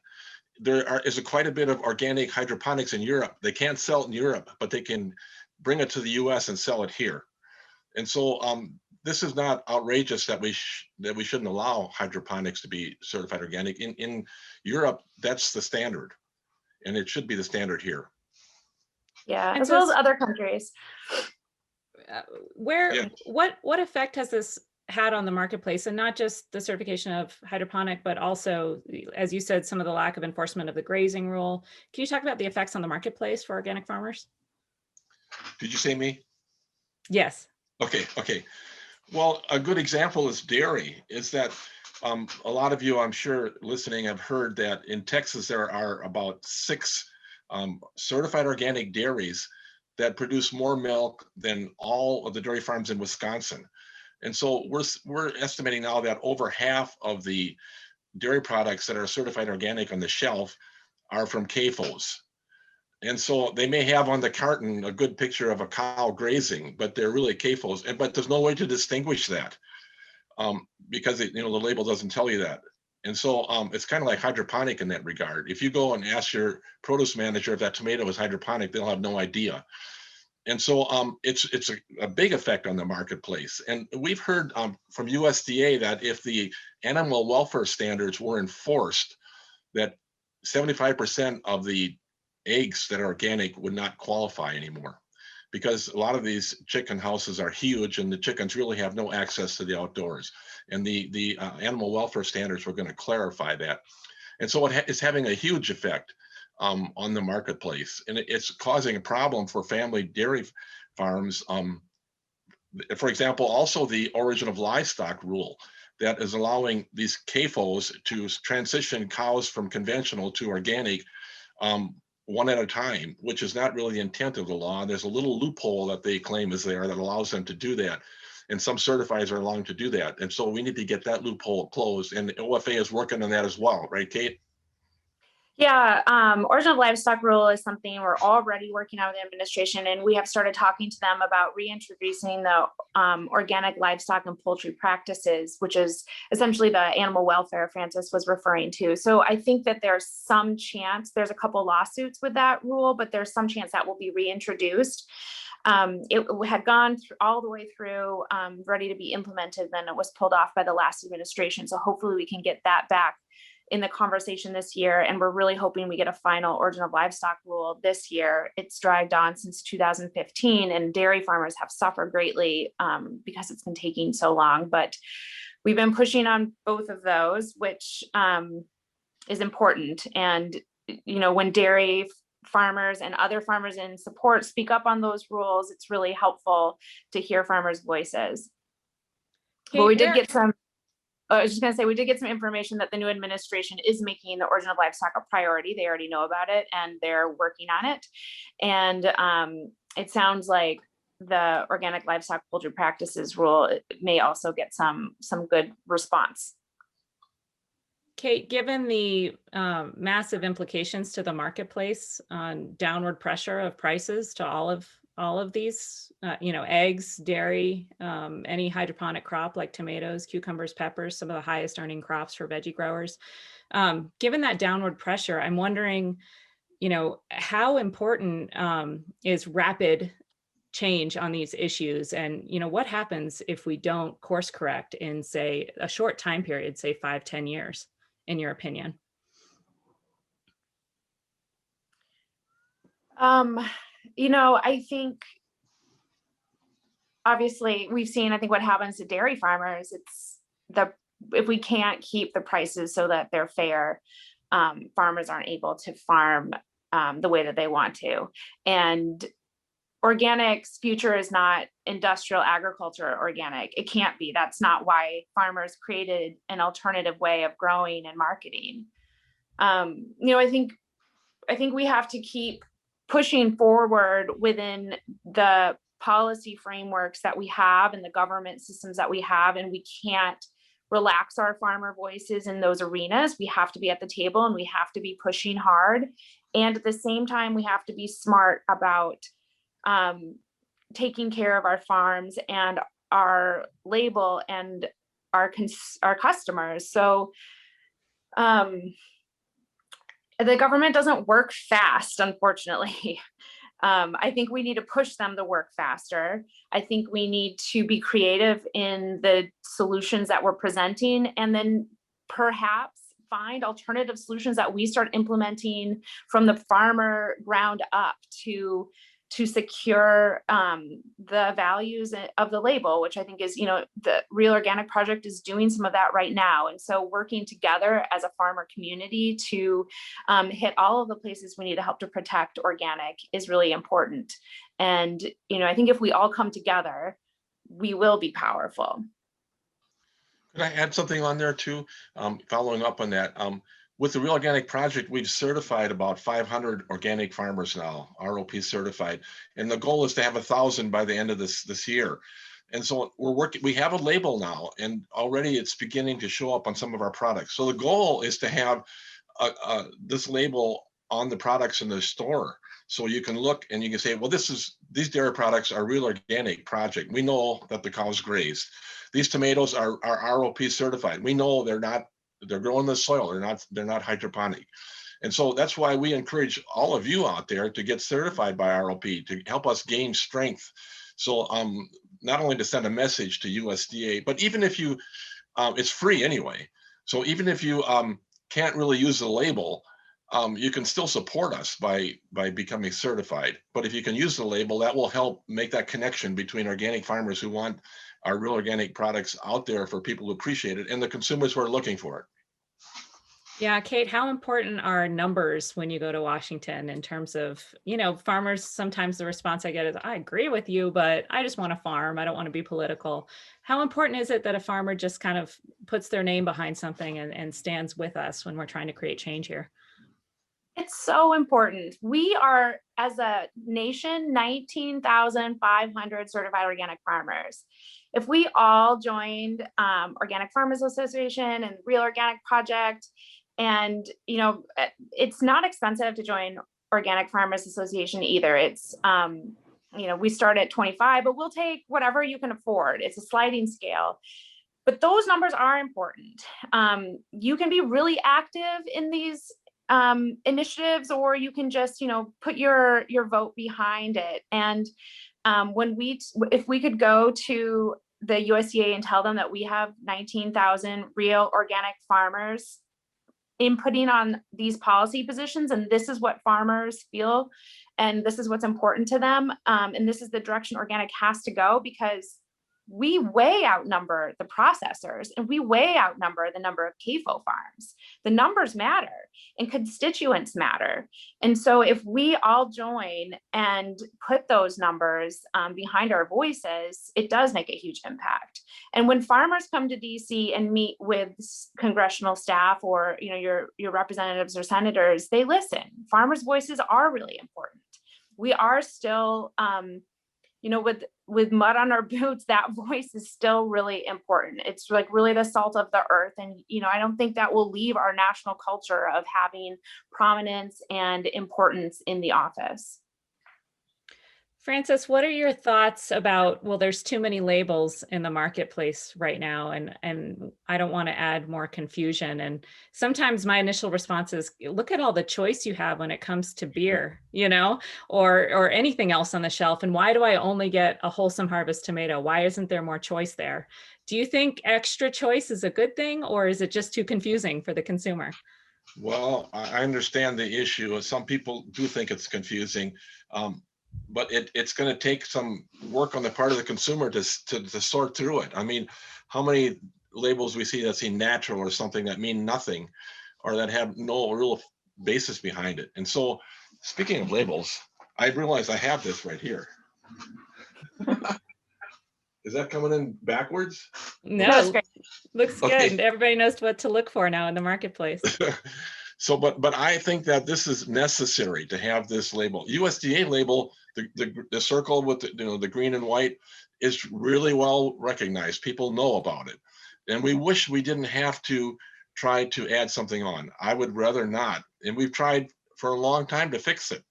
There is quite a bit of organic hydroponics in Europe. They can't sell it in Europe, but they can bring it to the US and sell it here. And so this is not outrageous that we shouldn't allow hydroponics to be certified organic. In Europe, that's the standard, and it should be the standard here. Yeah, as well as other countries. What effect has this had on the marketplace, and not just the certification of hydroponic, but also, as you said, some of the lack of enforcement of the grazing rule? Can you talk about the effects on the marketplace for organic farmers? Did you say me? Yes. Okay. Well, a good example is dairy. Is that a lot of you, I'm sure, listening have heard that in Texas there are about 6 certified organic dairies that produce more milk than all of the dairy farms in Wisconsin. And so we're estimating now that over half of the dairy products that are certified organic on the shelf are from CAFOs. And so they may have on the carton a good picture of a cow grazing, but they're really CAFOs. But there's no way to distinguish that because the label doesn't tell you that. And so it's kind of like hydroponic in that regard. If you go and ask your produce manager if that tomato is hydroponic, they'll have no idea. And so it's a big effect on the marketplace. And we've heard from USDA that if the animal welfare standards were enforced, that 75% of the eggs that are organic would not qualify anymore, because a lot of these chicken houses are huge and the chickens really have no access to the outdoors. And the animal welfare standards were going to clarify that. And so it is having a huge effect on the marketplace. And it's causing a problem for family dairy farms. For example, also the origin of livestock rule that is allowing these CAFOs to transition cows from conventional to organic one at a time, which is not really the intent of the law. There's a little loophole that they claim is there that allows them to do that. And some certifiers are allowing to do that. And so we need to get that loophole closed. And OFA is working on that as well, right, Kate? Yeah, origin of livestock rule is something we're already working on with the administration, and we have started talking to them about reintroducing the organic livestock and poultry practices, which is essentially the animal welfare Francis was referring to. So I think that there's some chance, there's a couple lawsuits with that rule, but there's some chance that will be reintroduced. It had gone all the way through, ready to be implemented, then it was pulled off by the last administration. So hopefully we can get that back in the conversation this year. And we're really hoping we get a final origin of livestock rule this year. It's dragged on since 2015 and dairy farmers have suffered greatly because it's been taking so long, but we've been pushing on both of those, which is important. And, you know, when dairy farmers and other farmers in support speak up on those rules, it's really helpful to hear farmers' voices. But we did get some, I was just going to say, we did get some information that the new administration is making the origin of livestock a priority. They already know about it and they're working on it. And it sounds like the organic livestock poultry practices rule may also get some good response. Kate, given the massive implications to the marketplace on downward pressure of prices to all of these, you know, eggs, dairy, any hydroponic crop like tomatoes, cucumbers, peppers, some of the highest earning crops for veggie growers. Given that downward pressure, I'm wondering, you know, how important is rapid change on these issues? And, you know, what happens if we don't course correct in, say, a short time period, say 5-10 years, in your opinion? You know, I think obviously we've seen, I think what happens to dairy farmers, if we can't keep the prices so that they're fair, farmers aren't able to farm the way that they want to. And organic's future is not industrial agriculture organic. It can't be. That's not why farmers created an alternative way of growing and marketing. You know, I think we have to keep pushing forward within the policy frameworks that we have and the government systems that we have, and we can't relax our farmer voices in those arenas. We have to be at the table and we have to be pushing hard. And at the same time, we have to be smart about taking care of our farms and our label and our customers. So the government doesn't work fast, unfortunately. I think we need to push them to work faster. I think we need to be creative in the solutions that we're presenting, and then perhaps find alternative solutions that we start implementing from the farmer ground up to secure the values of the label, which I think is, you know, the Real Organic Project is doing some of that right now. And so working together as a farmer community to hit all of the places we need to help to protect organic is really important. And, you know, I think if we all come together, we will be powerful. Could I add something on there too? Following up on that, with the Real Organic Project, we've certified about 500 organic farmers now, ROP certified, and the goal is to have 1,000 by the end of this year. And so we're working. We have a label now, and already it's beginning to show up on some of our products. So the goal is to have this label on the products in the store, so you can look and you can say, well, these dairy products are Real Organic Project. We know that the cows grazed. These tomatoes are ROP certified. We know they're not They're growing the soil. They're not hydroponic. And so that's why we encourage all of you out there to get certified by ROP to help us gain strength. So not only to send a message to USDA, but even if you, it's free anyway. So even if you can't really use the label, you can still support us by becoming certified. But if you can use the label, that will help make that connection between organic farmers who want our real organic products out there for people who appreciate it and the consumers who are looking for it. Yeah, Kate, how important are numbers when you go to Washington in terms of, farmers, sometimes the response I get is, I agree with you, but I just want to farm. I don't want to be political. How important is it that a farmer just kind of puts their name behind something and stands with us when we're trying to create change here? It's so important. We are, as a nation, 19,500 certified organic farmers. If we all joined Organic Farmers Association and Real Organic Project, and it's not expensive to join Organic Farmers Association either. It's we start at 25, but we'll take whatever you can afford. It's a sliding scale. But those numbers are important. You can be really active in these initiatives, or you can just put your vote behind it. And if we could go to the USDA and tell them that we have 19,000 real organic farmers inputting on these policy positions, and this is what farmers feel, and this is what's important to them, and this is the direction organic has to go, because we way outnumber the processors, and we way outnumber the number of CAFO farms. The numbers matter, and constituents matter. And so if we all join and put those numbers behind our voices, it does make a huge impact. And when farmers come to DC and meet with congressional staff or your representatives or senators, they listen. Farmers' voices are really important. We are still with mud on our boots, that voice is still really important. It's like really the salt of the earth. And, I don't think that will leave our national culture of having prominence and importance in the office. Francis, what are your thoughts about, there's too many labels in the marketplace right now, and I don't want to add more confusion. And sometimes my initial response is, look at all the choice you have when it comes to beer, or anything else on the shelf. And why do I only get a Wholesome Harvest tomato? Why isn't there more choice there? Do you think extra choice is a good thing, or is it just too confusing for the consumer? Well, I understand the issue. Some people do think it's confusing. But it's going to take some work on the part of the consumer to sort through it. I mean, how many labels we see that say natural or something that mean nothing, or that have no real basis behind it. And so, speaking of labels, I realize I have this right here. Is that coming in backwards? No, looks good. Everybody knows what to look for now in the marketplace. So, but I think that this is necessary to have this label. USDA label, the circle with the green and white, is really well recognized. People know about it, and we wish we didn't have to try to add something on. I would rather not, and we've tried for a long time to fix it.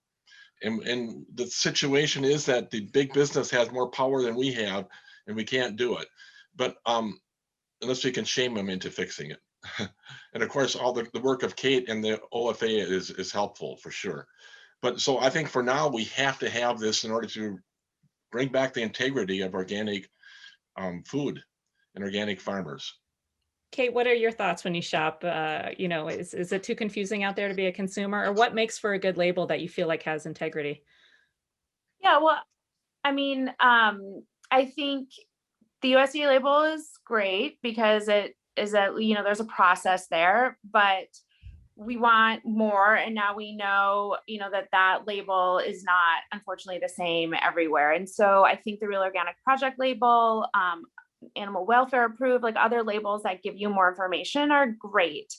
And the situation is that the big business has more power than we have, and we can't do it. But unless we can shame them into fixing it. And of course, all the work of Kate and the OFA is helpful for sure. But so I think for now, we have to have this in order to bring back the integrity of organic food and organic farmers. Kate, what are your thoughts when you shop? Is it too confusing out there to be a consumer, or what makes for a good label that you feel like has integrity? Yeah, well, I mean, I think the USDA label is great because it is that, there's a process there, but we want more. And now we know, that label is not, unfortunately, the same everywhere. And so I think the Real Organic Project label, animal welfare approved, like other labels that give you more information are great.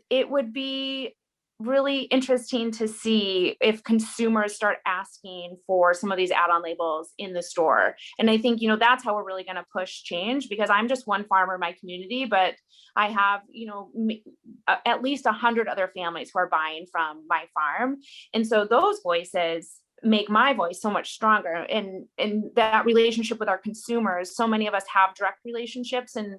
It would be really interesting to see if consumers start asking for some of these add-on labels in the store. And I think, that's how we're really going to push change, because I'm just one farmer in my community, but I have, at least 100 other families who are buying from my farm. And so those voices make my voice so much stronger. And in that relationship with our consumers, so many of us have direct relationships, and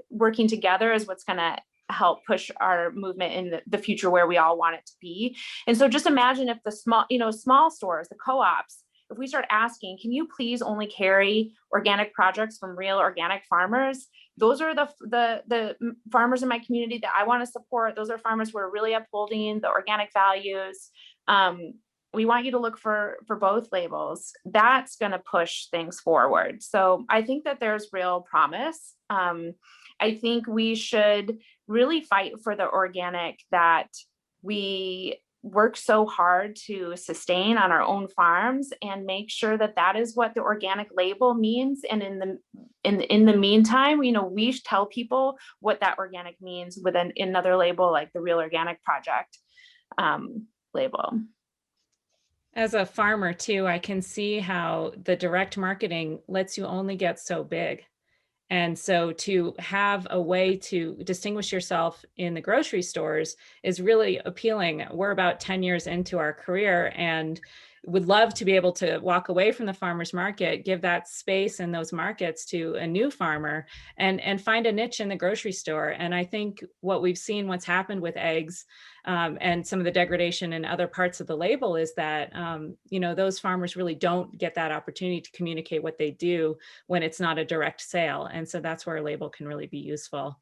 working together is what's going to help push our movement in the future where we all want it to be. And so just imagine if the small stores, the co-ops, if we start asking, can you please only carry organic projects from real organic farmers? Those are the farmers in my community that I want to support. Those are farmers who are really upholding the organic values. We want you to look for both labels. That's going to push things forward. So I think that there's real promise. I think we should really fight for the organic that we work so hard to sustain on our own farms, and make sure that that is what the organic label means. And in the meantime, we tell people what that organic means with another label like the Real Organic Project label. As a farmer too, I can see how the direct marketing lets you only get so big. And so to have a way to distinguish yourself in the grocery stores is really appealing. We're about 10 years into our career and would love to be able to walk away from the farmer's market, give that space in those markets to a new farmer, and find a niche in the grocery store. And I think what we've seen, what's happened with eggs and some of the degradation in other parts of the label is that, those farmers really don't get that opportunity to communicate what they do when it's not a direct sale. And so that's where a label can really be useful.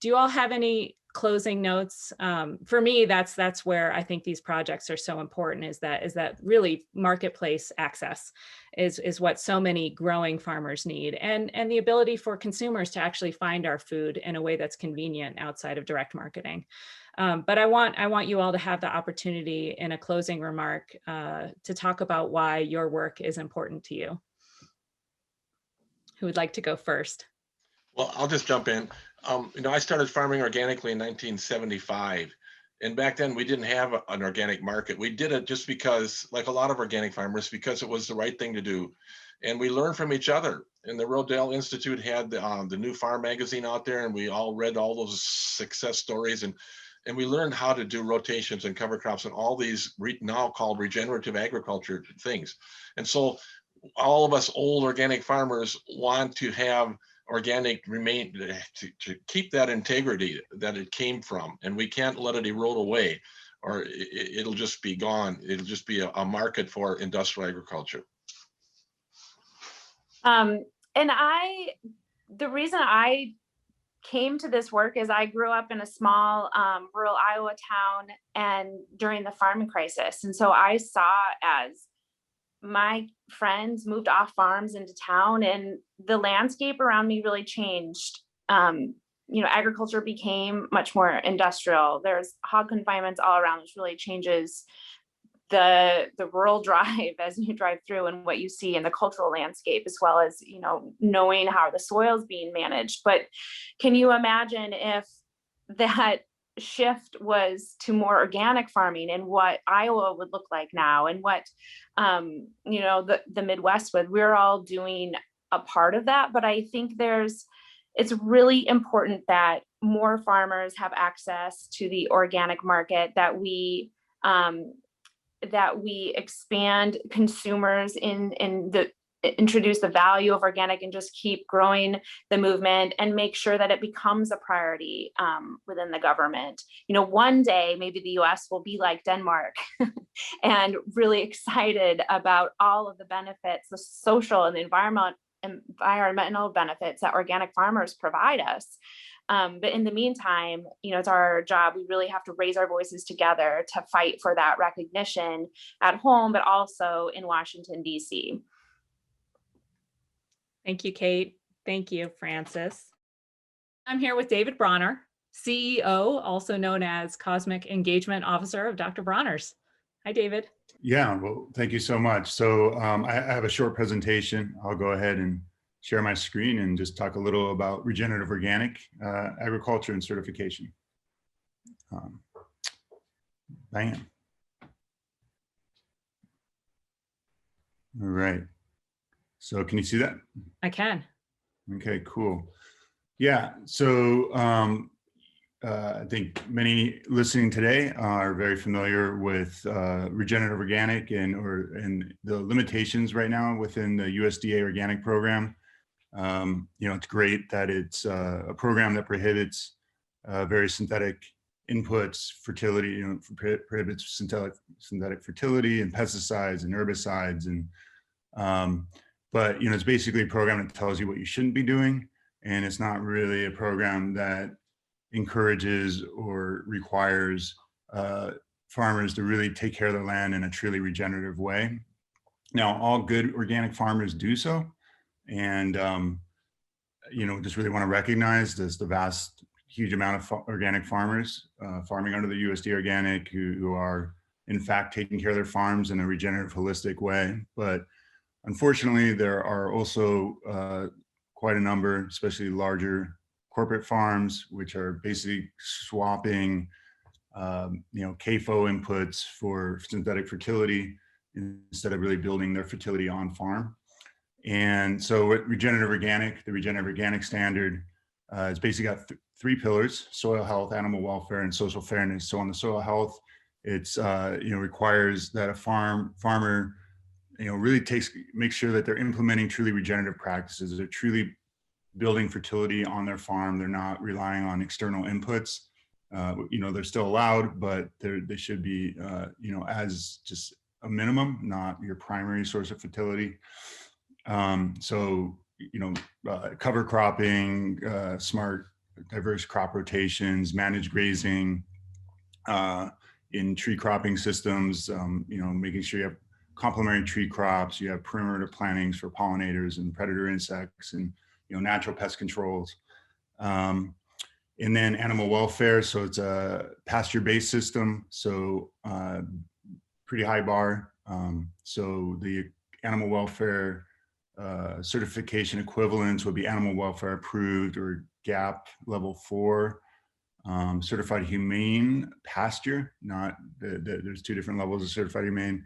Do you all have any closing notes? For me, that's where I think these projects are so important, is that really marketplace access is what so many growing farmers need, and the ability for consumers to actually find our food in a way that's convenient outside of direct marketing. But I want you all to have the opportunity in a closing remark to talk about why your work is important to you. Who would like to go first? Well, I'll just jump in. I started farming organically in 1975. And back then we didn't have an organic market. We did it just because, like a lot of organic farmers, because it was the right thing to do. And we learned from each other. And the Rodale Institute had the New Farm magazine out there, and we all read all those success stories. And we learned how to do rotations and cover crops and all these now called regenerative agriculture things. And so all of us old organic farmers want to have organic remain to keep that integrity that it came from, and we can't let it erode away, or it'll just be gone. It'll just be a market for industrial agriculture. And the reason I came to this work is I grew up in a small rural Iowa town, and during the farming crisis, and so I saw as my friends moved off farms into town, and the landscape around me really changed. Agriculture became much more industrial. There's hog confinements all around, which really changes the rural drive as you drive through, and what you see in the cultural landscape, as well as, knowing how the soil is being managed. But can you imagine if that shift was to more organic farming, and what Iowa would look like now, and what the Midwest would? We're all doing a part of that, but I think it's really important that more farmers have access to the organic market, that we expand consumers introduce the value of organic, and just keep growing the movement, and make sure that it becomes a priority within the government. One day maybe the US will be like Denmark and really excited about all of the benefits, the social and the environmental benefits that organic farmers provide us. But in the meantime, it's our job. We really have to raise our voices together to fight for that recognition at home, but also in Washington, D.C. Thank you, Kate. Thank you, Francis. I'm here with David Bronner, CEO, also known as Cosmic Engagement Officer of Dr. Bronner's. Hi, David. Yeah, well, thank you so much. So I have a short presentation. I'll go ahead and share my screen and just talk a little about regenerative organic agriculture and certification. Bam. All right. So can you see that? I can. Okay, cool. Yeah, so I think many listening today are very familiar with regenerative organic and the limitations right now within the USDA organic program. It's great that it's a program that prohibits various synthetic inputs, fertility, prohibits synthetic fertility and pesticides and herbicides, but it's basically a program that tells you what you shouldn't be doing, and it's not really a program that encourages or requires farmers to really take care of their land in a truly regenerative way. Now, all good organic farmers do so, and just really want to recognize the vast, huge amount of organic farmers farming under the USDA organic who are in fact taking care of their farms in a regenerative, holistic way. But unfortunately, there are also quite a number, especially larger corporate farms, which are basically swapping, CAFO inputs for synthetic fertility instead of really building their fertility on farm. And so with regenerative organic, the regenerative organic standard has basically got three pillars: soil health, animal welfare, and social fairness. So on the soil health, it's requires that a farmer really makes sure that they're implementing truly regenerative practices. They're truly building fertility on their farm. They're not relying on external inputs. They're still allowed, but they should be, as just a minimum, not your primary source of fertility. Cover cropping, smart, diverse crop rotations, managed grazing, in tree cropping systems, making sure you have complementary tree crops, you have perimeter plantings for pollinators and predator insects, and natural pest controls. And then animal welfare, so it's a pasture-based system, so pretty high bar. So the animal welfare certification equivalents would be animal welfare approved or GAP level 4, certified humane pasture, there's two different levels of certified humane,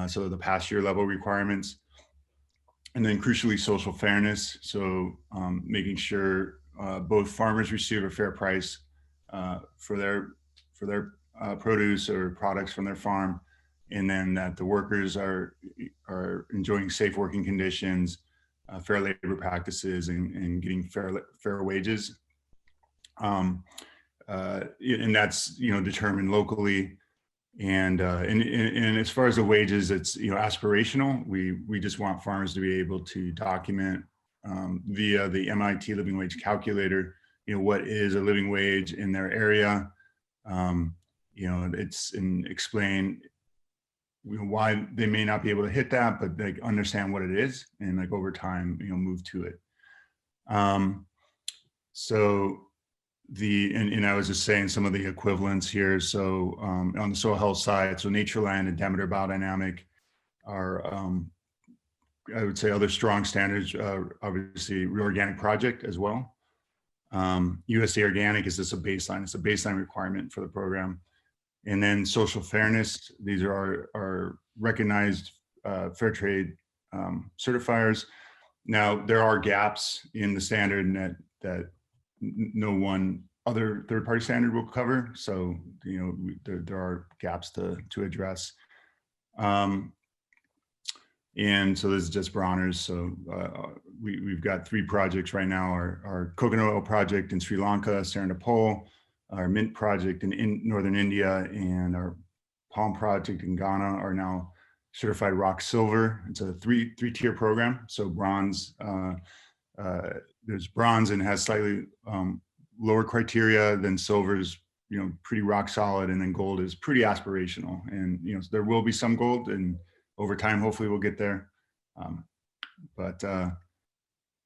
so the pasture level requirements. And then crucially, social fairness, so making sure both farmers receive a fair price for their produce or products from their farm, and then that the workers are enjoying safe working conditions, fair labor practices, and getting fair wages. And that's determined locally. And as far as the wages, it's aspirational. We just want farmers to be able to document via the MIT living wage calculator, what is a living wage in their area. Explain why they may not be able to hit that, but they understand what it is, and over time, move to it. And I was just saying some of the equivalents here. So on the soil health side, so Natureland and Demeter Biodynamic are, I would say, other strong standards. Obviously, Real Organic Project as well. USDA Organic is just a baseline. It's a baseline requirement for the program. And then social fairness, these are our recognized fair trade certifiers. Now, there are gaps in the standard that no one other third-party standard will cover. So, there are gaps to address. And so this is just Bronner's. So we've got 3 projects right now: our coconut oil project in Sri Lanka, Serendipole, our mint project in northern India, and our palm project in Ghana are now certified rock silver. It's a three-tier program. So bronze, there's bronze and has slightly lower criteria than silver is, pretty rock solid, and then gold is pretty aspirational. And there will be some gold, and over time, hopefully, we'll get there. And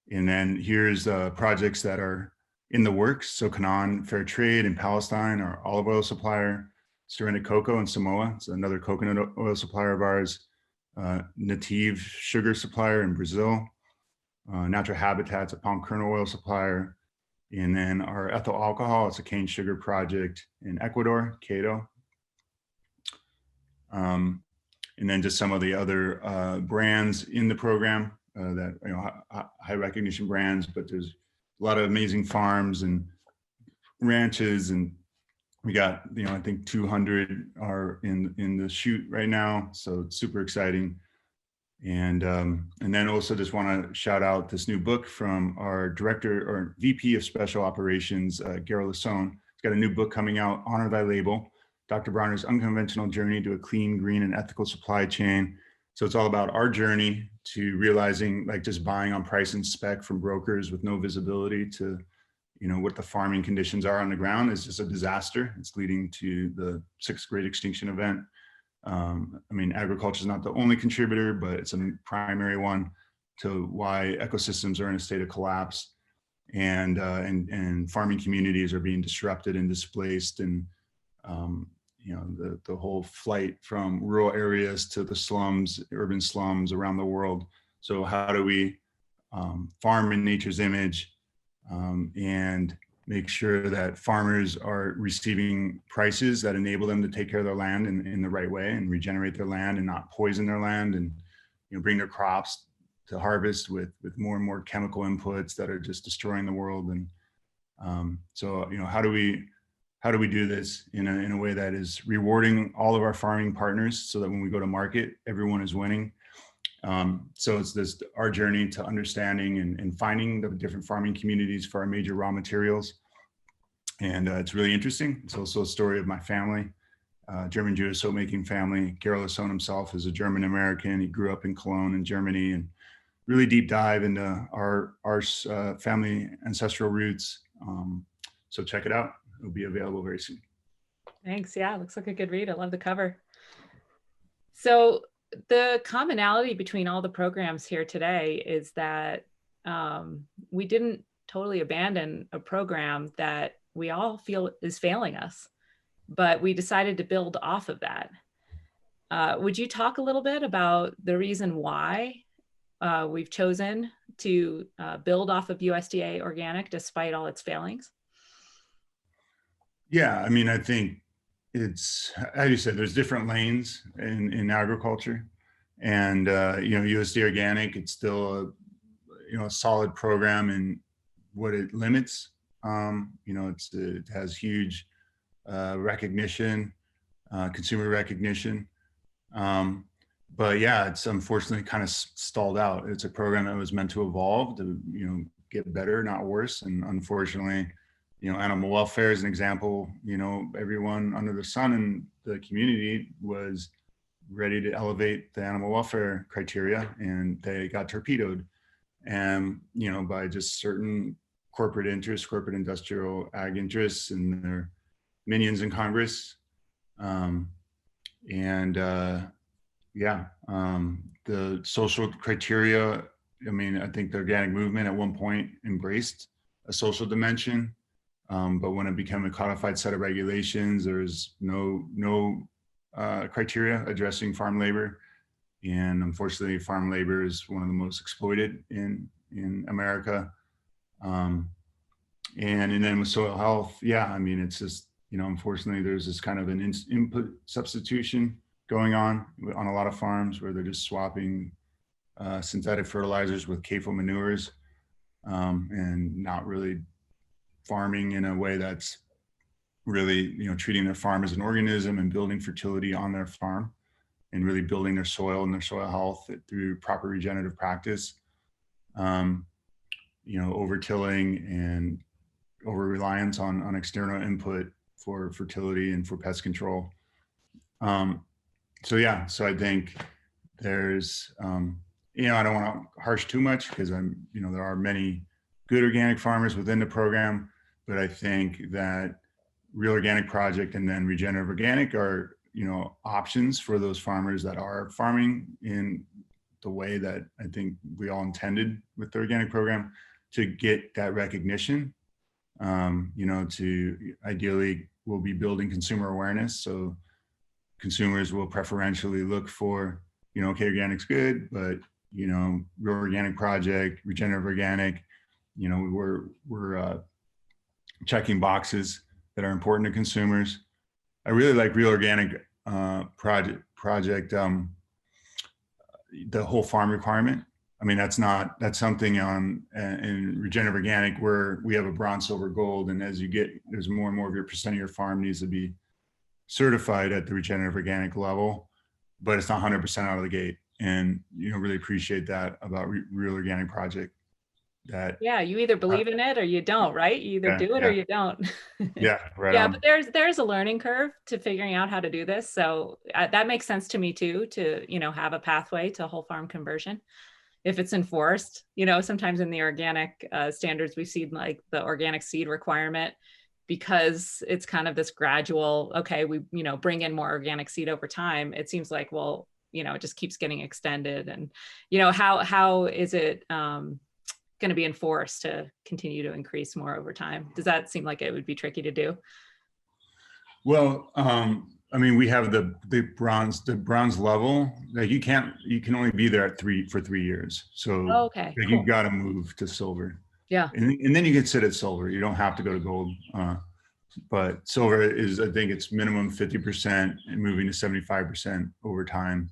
then here's projects that are in the works. So Canaan Fair Trade in Palestine, our olive oil supplier. Serena Cocoa in Samoa, it's another coconut oil supplier of ours. Native sugar supplier in Brazil. Natural Habitat's a palm kernel oil supplier. And then our ethyl alcohol, it's a cane sugar project in Ecuador, Quito. And then just some of the other brands in the program that, high recognition brands, but there's a lot of amazing farms and ranches, and we got, I think 200 are in the chute right now. So it's super exciting. And then also just want to shout out this new book from our director or VP of Special Operations, Gore. He's got a new book coming out, Honor Thy Label, Dr. Bronner's Unconventional Journey to a Clean, Green, and Ethical Supply Chain. So it's all about our journey to realizing, like, just buying on price and spec from brokers with no visibility to, what the farming conditions are on the ground is just a disaster. It's leading to the 6th Great Extinction Event. Agriculture is not the only contributor, but it's a primary one to why ecosystems are in a state of collapse, and farming communities are being disrupted and displaced, and the whole flight from rural areas to the slums, urban slums around the world. So how do we farm in nature's image, and make sure that farmers are receiving prices that enable them to take care of their land in the right way and regenerate their land and not poison their land, and bring their crops to harvest with more and more chemical inputs that are just destroying the world. And so how do we do this in a way that is rewarding all of our farming partners so that when we go to market, everyone is winning? So it's our journey to understanding and finding the different farming communities for our major raw materials. And it's really interesting. It's also a story of my family, German Jewish soap making family. Gore himself is a German American. He grew up in Cologne in Germany, and really deep dive into our family ancestral roots. So check it out. It'll be available very soon. Thanks. Yeah, looks like a good read. I love the cover. So the commonality between all the programs here today is that we didn't totally abandon a program that we all feel is failing us, but we decided to build off of that. Would you talk a little bit about the reason why we've chosen to build off of USDA Organic despite all its failings? Yeah, I think it's, as you said, there's different lanes in agriculture, and USDA Organic, it's still a solid program in what it limits. It has huge recognition, consumer recognition, but yeah, it's unfortunately kind of stalled out. It's a program that was meant to evolve, to get better, not worse, and unfortunately, animal welfare is an example. Everyone under the sun in the community was ready to elevate the animal welfare criteria, and they got torpedoed, and by just certain corporate interests, corporate industrial ag interests, and their minions in Congress. The social criteria, I think the organic movement at one point embraced a social dimension. But when it became a codified set of regulations, there's no criteria addressing farm labor. And unfortunately, farm labor is one of the most exploited in America. And then with soil health, it's just, unfortunately, there's this kind of an input substitution going on a lot of farms where they're just swapping synthetic fertilizers with CAFO manures, and not really farming in a way that's really, treating their farm as an organism and building fertility on their farm, and really building their soil and their soil health through proper regenerative practice. Over-tilling and over-reliance on external input for fertility and for pest control. So I think there's, I don't want to harsh too much, because there are many good organic farmers within the program, but I think that Real Organic Project and then Regenerative Organic are, options for those farmers that are farming in the way that I think we all intended with the organic program, to get that recognition. To ideally, we'll be building consumer awareness, so consumers will preferentially look for, okay, organic's good, but Real Organic Project, Regenerative Organic, we're checking boxes that are important to consumers. I really like Real Organic project, the whole farm requirement. I mean, that's something on in regenerative organic where we have a bronze, silver, gold. And as you get, there's more and more of your percent of your farm needs to be certified at the regenerative organic level, but it's not 100% out of the gate. And, really appreciate that about Real Organic Project. Yeah, you either believe in it or you don't, right? You either do it or you don't. Yeah, right Yeah, on. but there's a learning curve to figuring out how to do this. So that makes sense to me too, to, have a pathway to whole farm conversion. If it's enforced, sometimes in the organic standards, we've seen like the organic seed requirement, because it's kind of this gradual, okay, we, bring in more organic seed over time. It seems like, well, it just keeps getting extended. And, how is it going to be enforced to continue to increase more over time? Does that seem like it would be tricky to do? Well, I mean, we have the bronze level. Like you can only be there for 3 years. So okay, like, cool. You got to move to silver. Yeah. And then you can sit at silver. You don't have to go to gold. But silver is, I think it's minimum 50% and moving to 75% over time.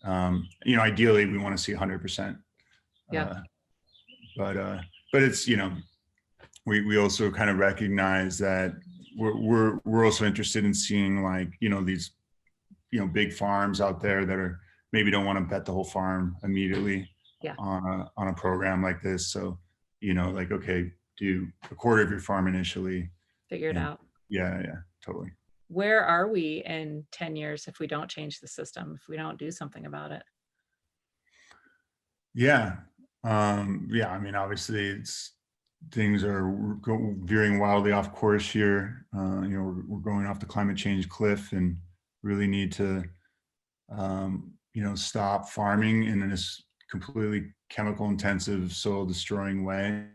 Ideally we want to see 100%. Yeah. But it's, we also kind of recognize that we're also interested in seeing like, these, big farms out there that are maybe don't want to bet the whole farm immediately on a program like this. So, like, okay, do a quarter of your farm initially. Figure it out. Yeah, totally. Where are we in 10 years if we don't change the system, if we don't do something about it? Yeah. I mean, obviously things are veering wildly off course here. We're going off the climate change cliff and really need to, stop farming in this completely chemical intensive, soil destroying way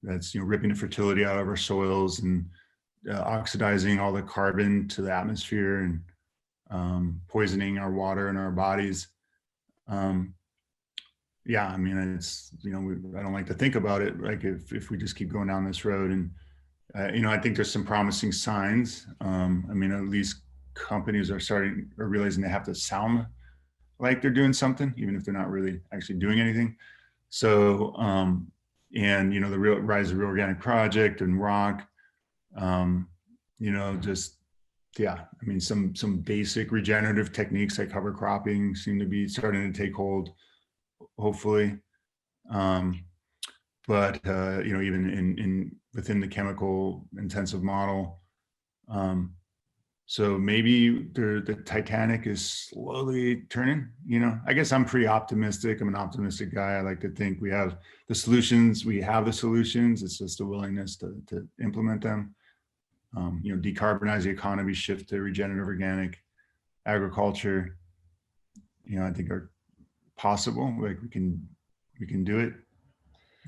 that's, ripping the fertility out of our soils and oxidizing all the carbon to the atmosphere and poisoning our water and our bodies. Yeah, I mean, it's, I don't like to think about it, like if we just keep going down this road. And, I think there's some promising signs. I mean, at least companies are realizing they have to sound like they're doing something, even if they're not really actually doing anything. So, and, the rise of Real Organic Project and ROC, just, yeah, I mean, some basic regenerative techniques like cover cropping seem to be starting to take hold, hopefully. But even in within the chemical intensive model, so maybe the Titanic is slowly turning. I guess I'm pretty optimistic. I'm an optimistic guy. I like to think we have the solutions. It's just a willingness to implement them. Decarbonize the economy, shift to regenerative organic agriculture, I think are possible. Like we can do it.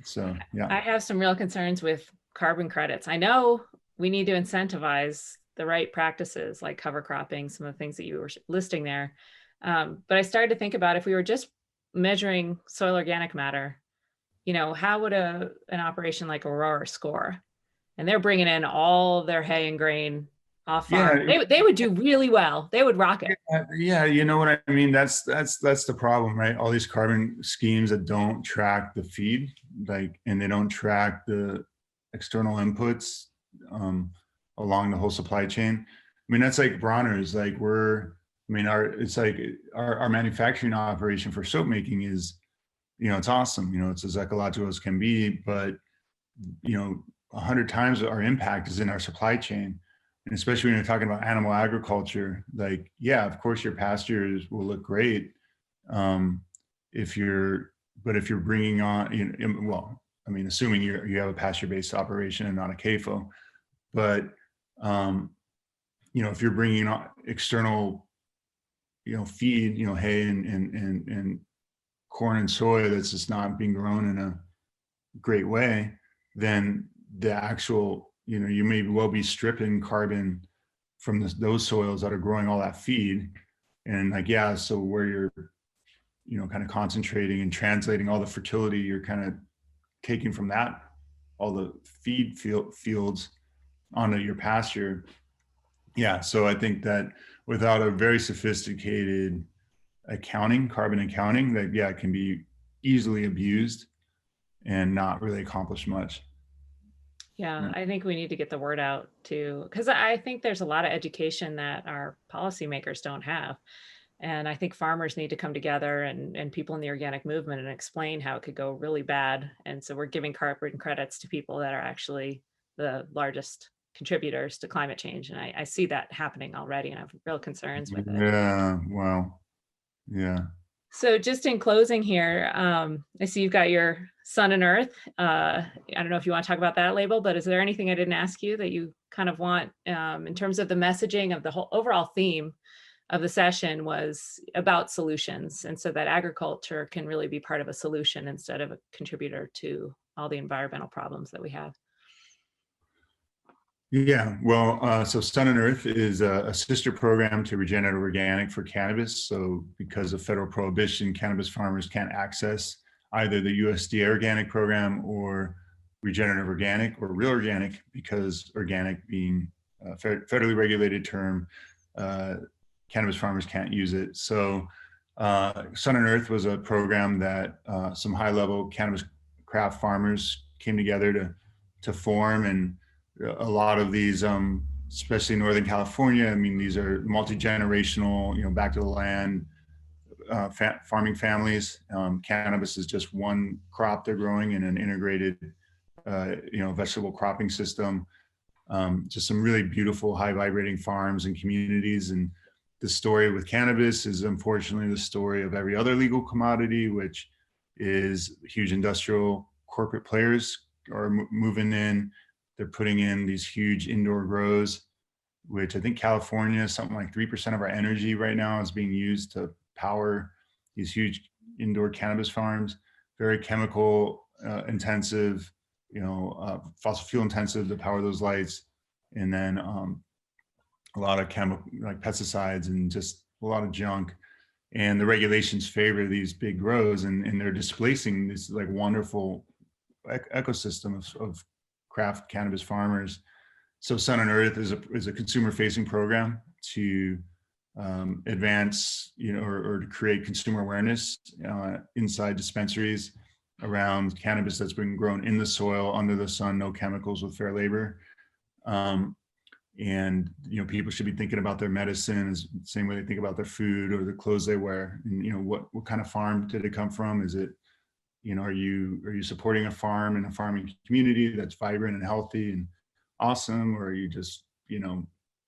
So, yeah. I have some real concerns with carbon credits. I know we need to incentivize the right practices like cover cropping, some of the things that you were listing there. But I started to think about if we were just measuring soil organic matter, how would an operation like Aurora score? And they're bringing in all their hay and grain off farm. Yeah. They would do really well. They would rock it. Yeah, you know what I mean? That's the problem, right? All these carbon schemes that don't track the feed, and they don't track the external inputs along the whole supply chain. I mean, that's like Bronner's. Our manufacturing operation for soap making is, it's awesome. It's as ecological as can be, but 100 times our impact is in our supply chain. And especially when you're talking about animal agriculture, of course your pastures will look great if you're bringing on, assuming you have a pasture-based operation and not a CAFO, but if you're bringing on external, feed, hay and corn and soy that's just not being grown in a great way, then the actual, you may well be stripping carbon from those soils that are growing all that feed. And so where you're, kind of concentrating and translating all the fertility, you're kind of taking from that, all the feed fields onto your pasture. Yeah, so I think that without a very sophisticated carbon accounting, it can be easily abused and not really accomplish much. Yeah, I think we need to get the word out too, because I think there's a lot of education that our policymakers don't have. And I think farmers need to come together and people in the organic movement and explain how it could go really bad. And so we're giving carbon credits to people that are actually the largest contributors to climate change. And I see that happening already, and I have real concerns with it. Yeah, wow. Yeah. So just in closing here, I see you've got your Sun and Earth. I don't know if you want to talk about that label, but is there anything I didn't ask you that you kind of want in terms of the messaging of the whole overall theme of the session was about solutions, and so that agriculture can really be part of a solution instead of a contributor to all the environmental problems that we have? Yeah, well, so Sun and Earth is a sister program to Regenerative Organic for cannabis. So because of federal prohibition, cannabis farmers can't access either the USDA organic program or Regenerative Organic or Real Organic, because organic being a federally regulated term, cannabis farmers can't use it. So Sun and Earth was a program that some high-level cannabis craft farmers came together to form, and a lot of these, especially in Northern California, I mean, these are multi-generational, back to the land farming families. Cannabis is just one crop they're growing in an integrated, vegetable cropping system. Just some really beautiful, high vibrating farms and communities. And the story with cannabis is unfortunately the story of every other legal commodity, which is huge industrial corporate players are moving in. They're putting in these huge indoor grows, which I think California, something like 3% of our energy right now is being used to power these huge indoor cannabis farms. Very chemical intensive, fossil fuel intensive to power those lights. And then a lot of chemical, like pesticides and just a lot of junk. And the regulations favor these big grows, and they're displacing this like wonderful ecosystem of craft cannabis farmers. So Sun and Earth is a consumer-facing program to advance, or to create consumer awareness inside dispensaries around cannabis that's been grown in the soil, under the sun, no chemicals, with fair labor. And people should be thinking about their medicine the same way they think about their food or the clothes they wear. And what kind of farm did it come from? Is it, are you supporting a farm and a farming community that's vibrant and healthy and awesome, or are you just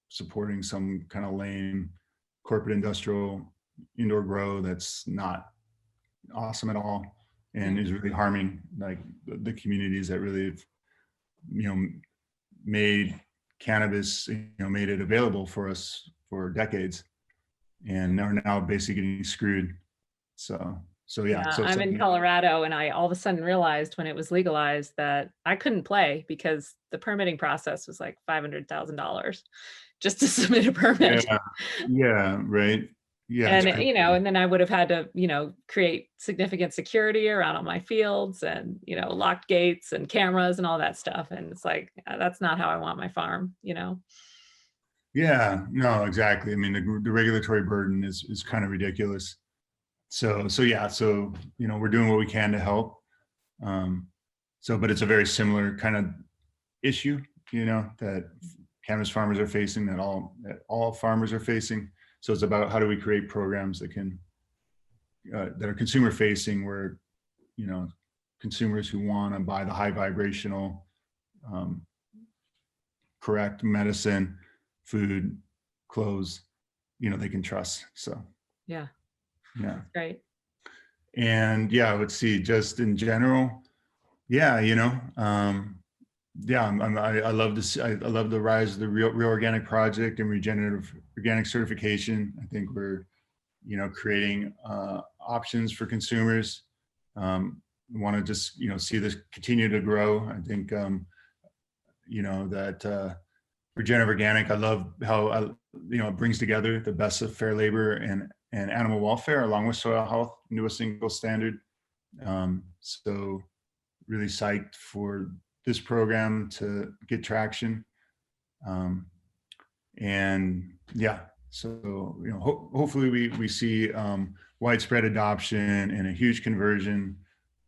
supporting some kind of lame corporate industrial indoor grow that's not awesome at all and is really harming like the communities that really have made cannabis, made it available for us for decades, and are now basically getting screwed. So yeah. So I'm in Colorado, and I all of a sudden realized when it was legalized that I couldn't play because the permitting process was like $500,000 just to submit a permit. Yeah, right. Yeah. And and then I would have had to, create significant security around all my fields and, locked gates and cameras and all that stuff. And it's like, that's not how I want my farm, Yeah, no, exactly. I mean, the regulatory burden is kind of ridiculous. So we're doing what we can to help. But it's a very similar kind of issue, that cannabis farmers are facing, that all farmers are facing. So it's about how do we create programs that that are consumer facing, where, consumers who want to buy the high vibrational, correct medicine, food, clothes, they can trust. So yeah. Yeah. Great. And yeah, let's see, just in general, I love this. I love the rise of the Real Organic Project and Regenerative Organic certification. I think we're, creating options for consumers. Want to just, see this continue to grow. I think, that Regenerative Organic, I love how, it brings together the best of fair labor and animal welfare along with soil health into a single standard. So really psyched for this program to get traction. And yeah, So, hopefully we see widespread adoption and a huge conversion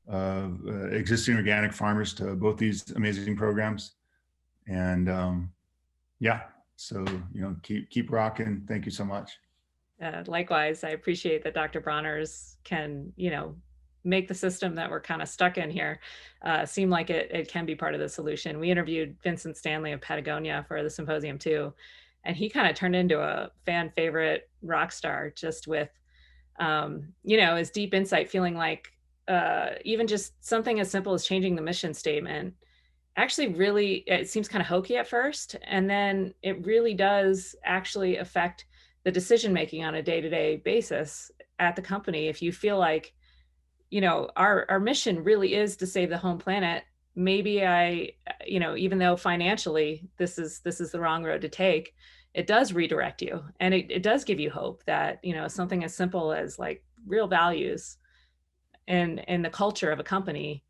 of existing organic farmers to both these amazing programs. And yeah, so, keep rocking. Thank you so much. Likewise, I appreciate that Dr. Bronner's can, make the system that we're kind of stuck in here seem like it can be part of the solution. We interviewed Vincent Stanley of Patagonia for the symposium too, and he kind of turned into a fan favorite rock star just with, his deep insight, feeling like even just something as simple as changing the mission statement actually really, it seems kind of hokey at first, and then it really does actually affect the decision-making on a day-to-day basis at the company. If you feel like, our mission really is to save the home planet, maybe even though financially this is the wrong road to take, it does redirect you. And it does give you hope that, something as simple as like real values and the culture of a company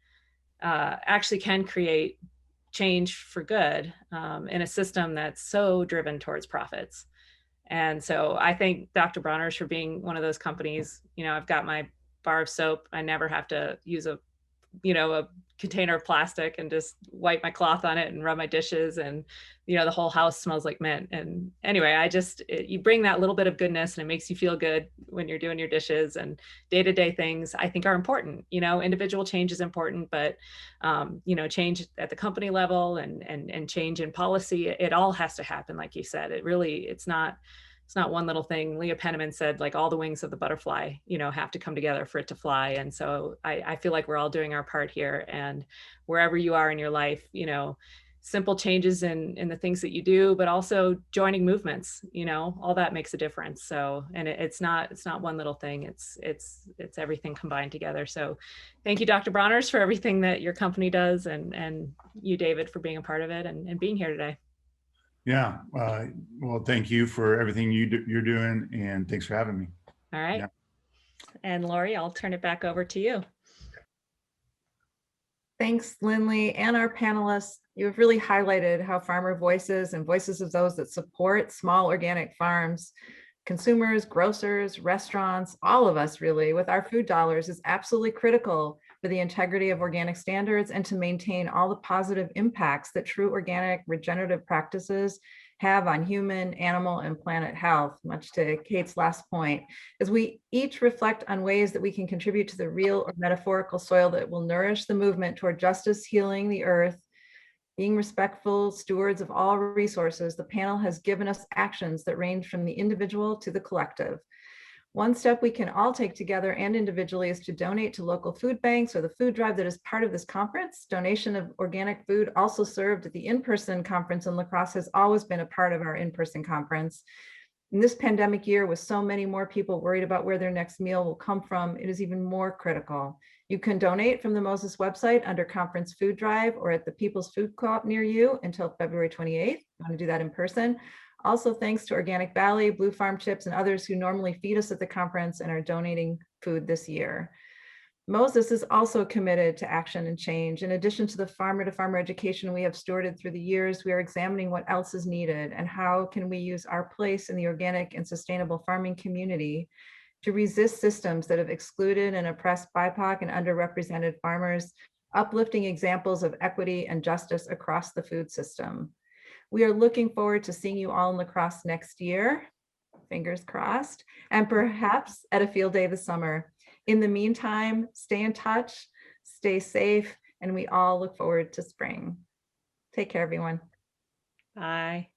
actually can create change for good in a system that's so driven towards profits. And so I thank Dr. Bronner's for being one of those companies. I've got my bar of soap. I never have to use a container of plastic and just wipe my cloth on it and rub my dishes, and the whole house smells like mint. And anyway, you bring that little bit of goodness, and it makes you feel good when you're doing your dishes. And day-to-day things I think are important. Individual change is important, but change at the company level and change in policy, it all has to happen. Like you said, it's not one little thing. Leah Penniman said, like, all the wings of the butterfly, have to come together for it to fly. And so I feel like we're all doing our part here. And wherever you are in your life, simple changes in the things that you do, but also joining movements, all that makes a difference. So, and it's not one little thing. It's everything combined together. So thank you, Dr. Bronner's, for everything that your company does, and you, David, for being a part of it and being here today. Yeah. Well, thank you for everything you're doing, and thanks for having me. All right. Yeah. And Lori, I'll turn it back over to you. Thanks, Linley, and our panelists. You have really highlighted how farmer voices and voices of those that support small organic farms, consumers, grocers, restaurants, all of us really, with our food dollars is absolutely critical for the integrity of organic standards and to maintain all the positive impacts that true organic regenerative practices have on human, animal, and planet health, much to Kate's last point, as we each reflect on ways that we can contribute to the real or metaphorical soil that will nourish the movement toward justice, healing the earth, being respectful stewards of all resources. The panel has given us actions that range from the individual to the collective. One step we can all take together and individually is to donate to local food banks or the food drive that is part of this conference. Donation of organic food also served at the in-person conference in La Crosse has always been a part of our in-person conference. In this pandemic year, with so many more people worried about where their next meal will come from, it is even more critical. You can donate from the Moses website under Conference Food Drive or at the People's Food Co-op near you until February 28th. You want to do that in person. Also, thanks to Organic Valley, Blue Farm Chips, and others who normally feed us at the conference and are donating food this year. Moses is also committed to action and change. In addition to the farmer-to-farmer education we have stewarded through the years, we are examining what else is needed and how can we use our place in the organic and sustainable farming community to resist systems that have excluded and oppressed BIPOC and underrepresented farmers, uplifting examples of equity and justice across the food system. We are looking forward to seeing you all in La Crosse next year, fingers crossed, and perhaps at a field day this summer. In the meantime, stay in touch, stay safe, and we all look forward to spring. Take care, everyone. Bye.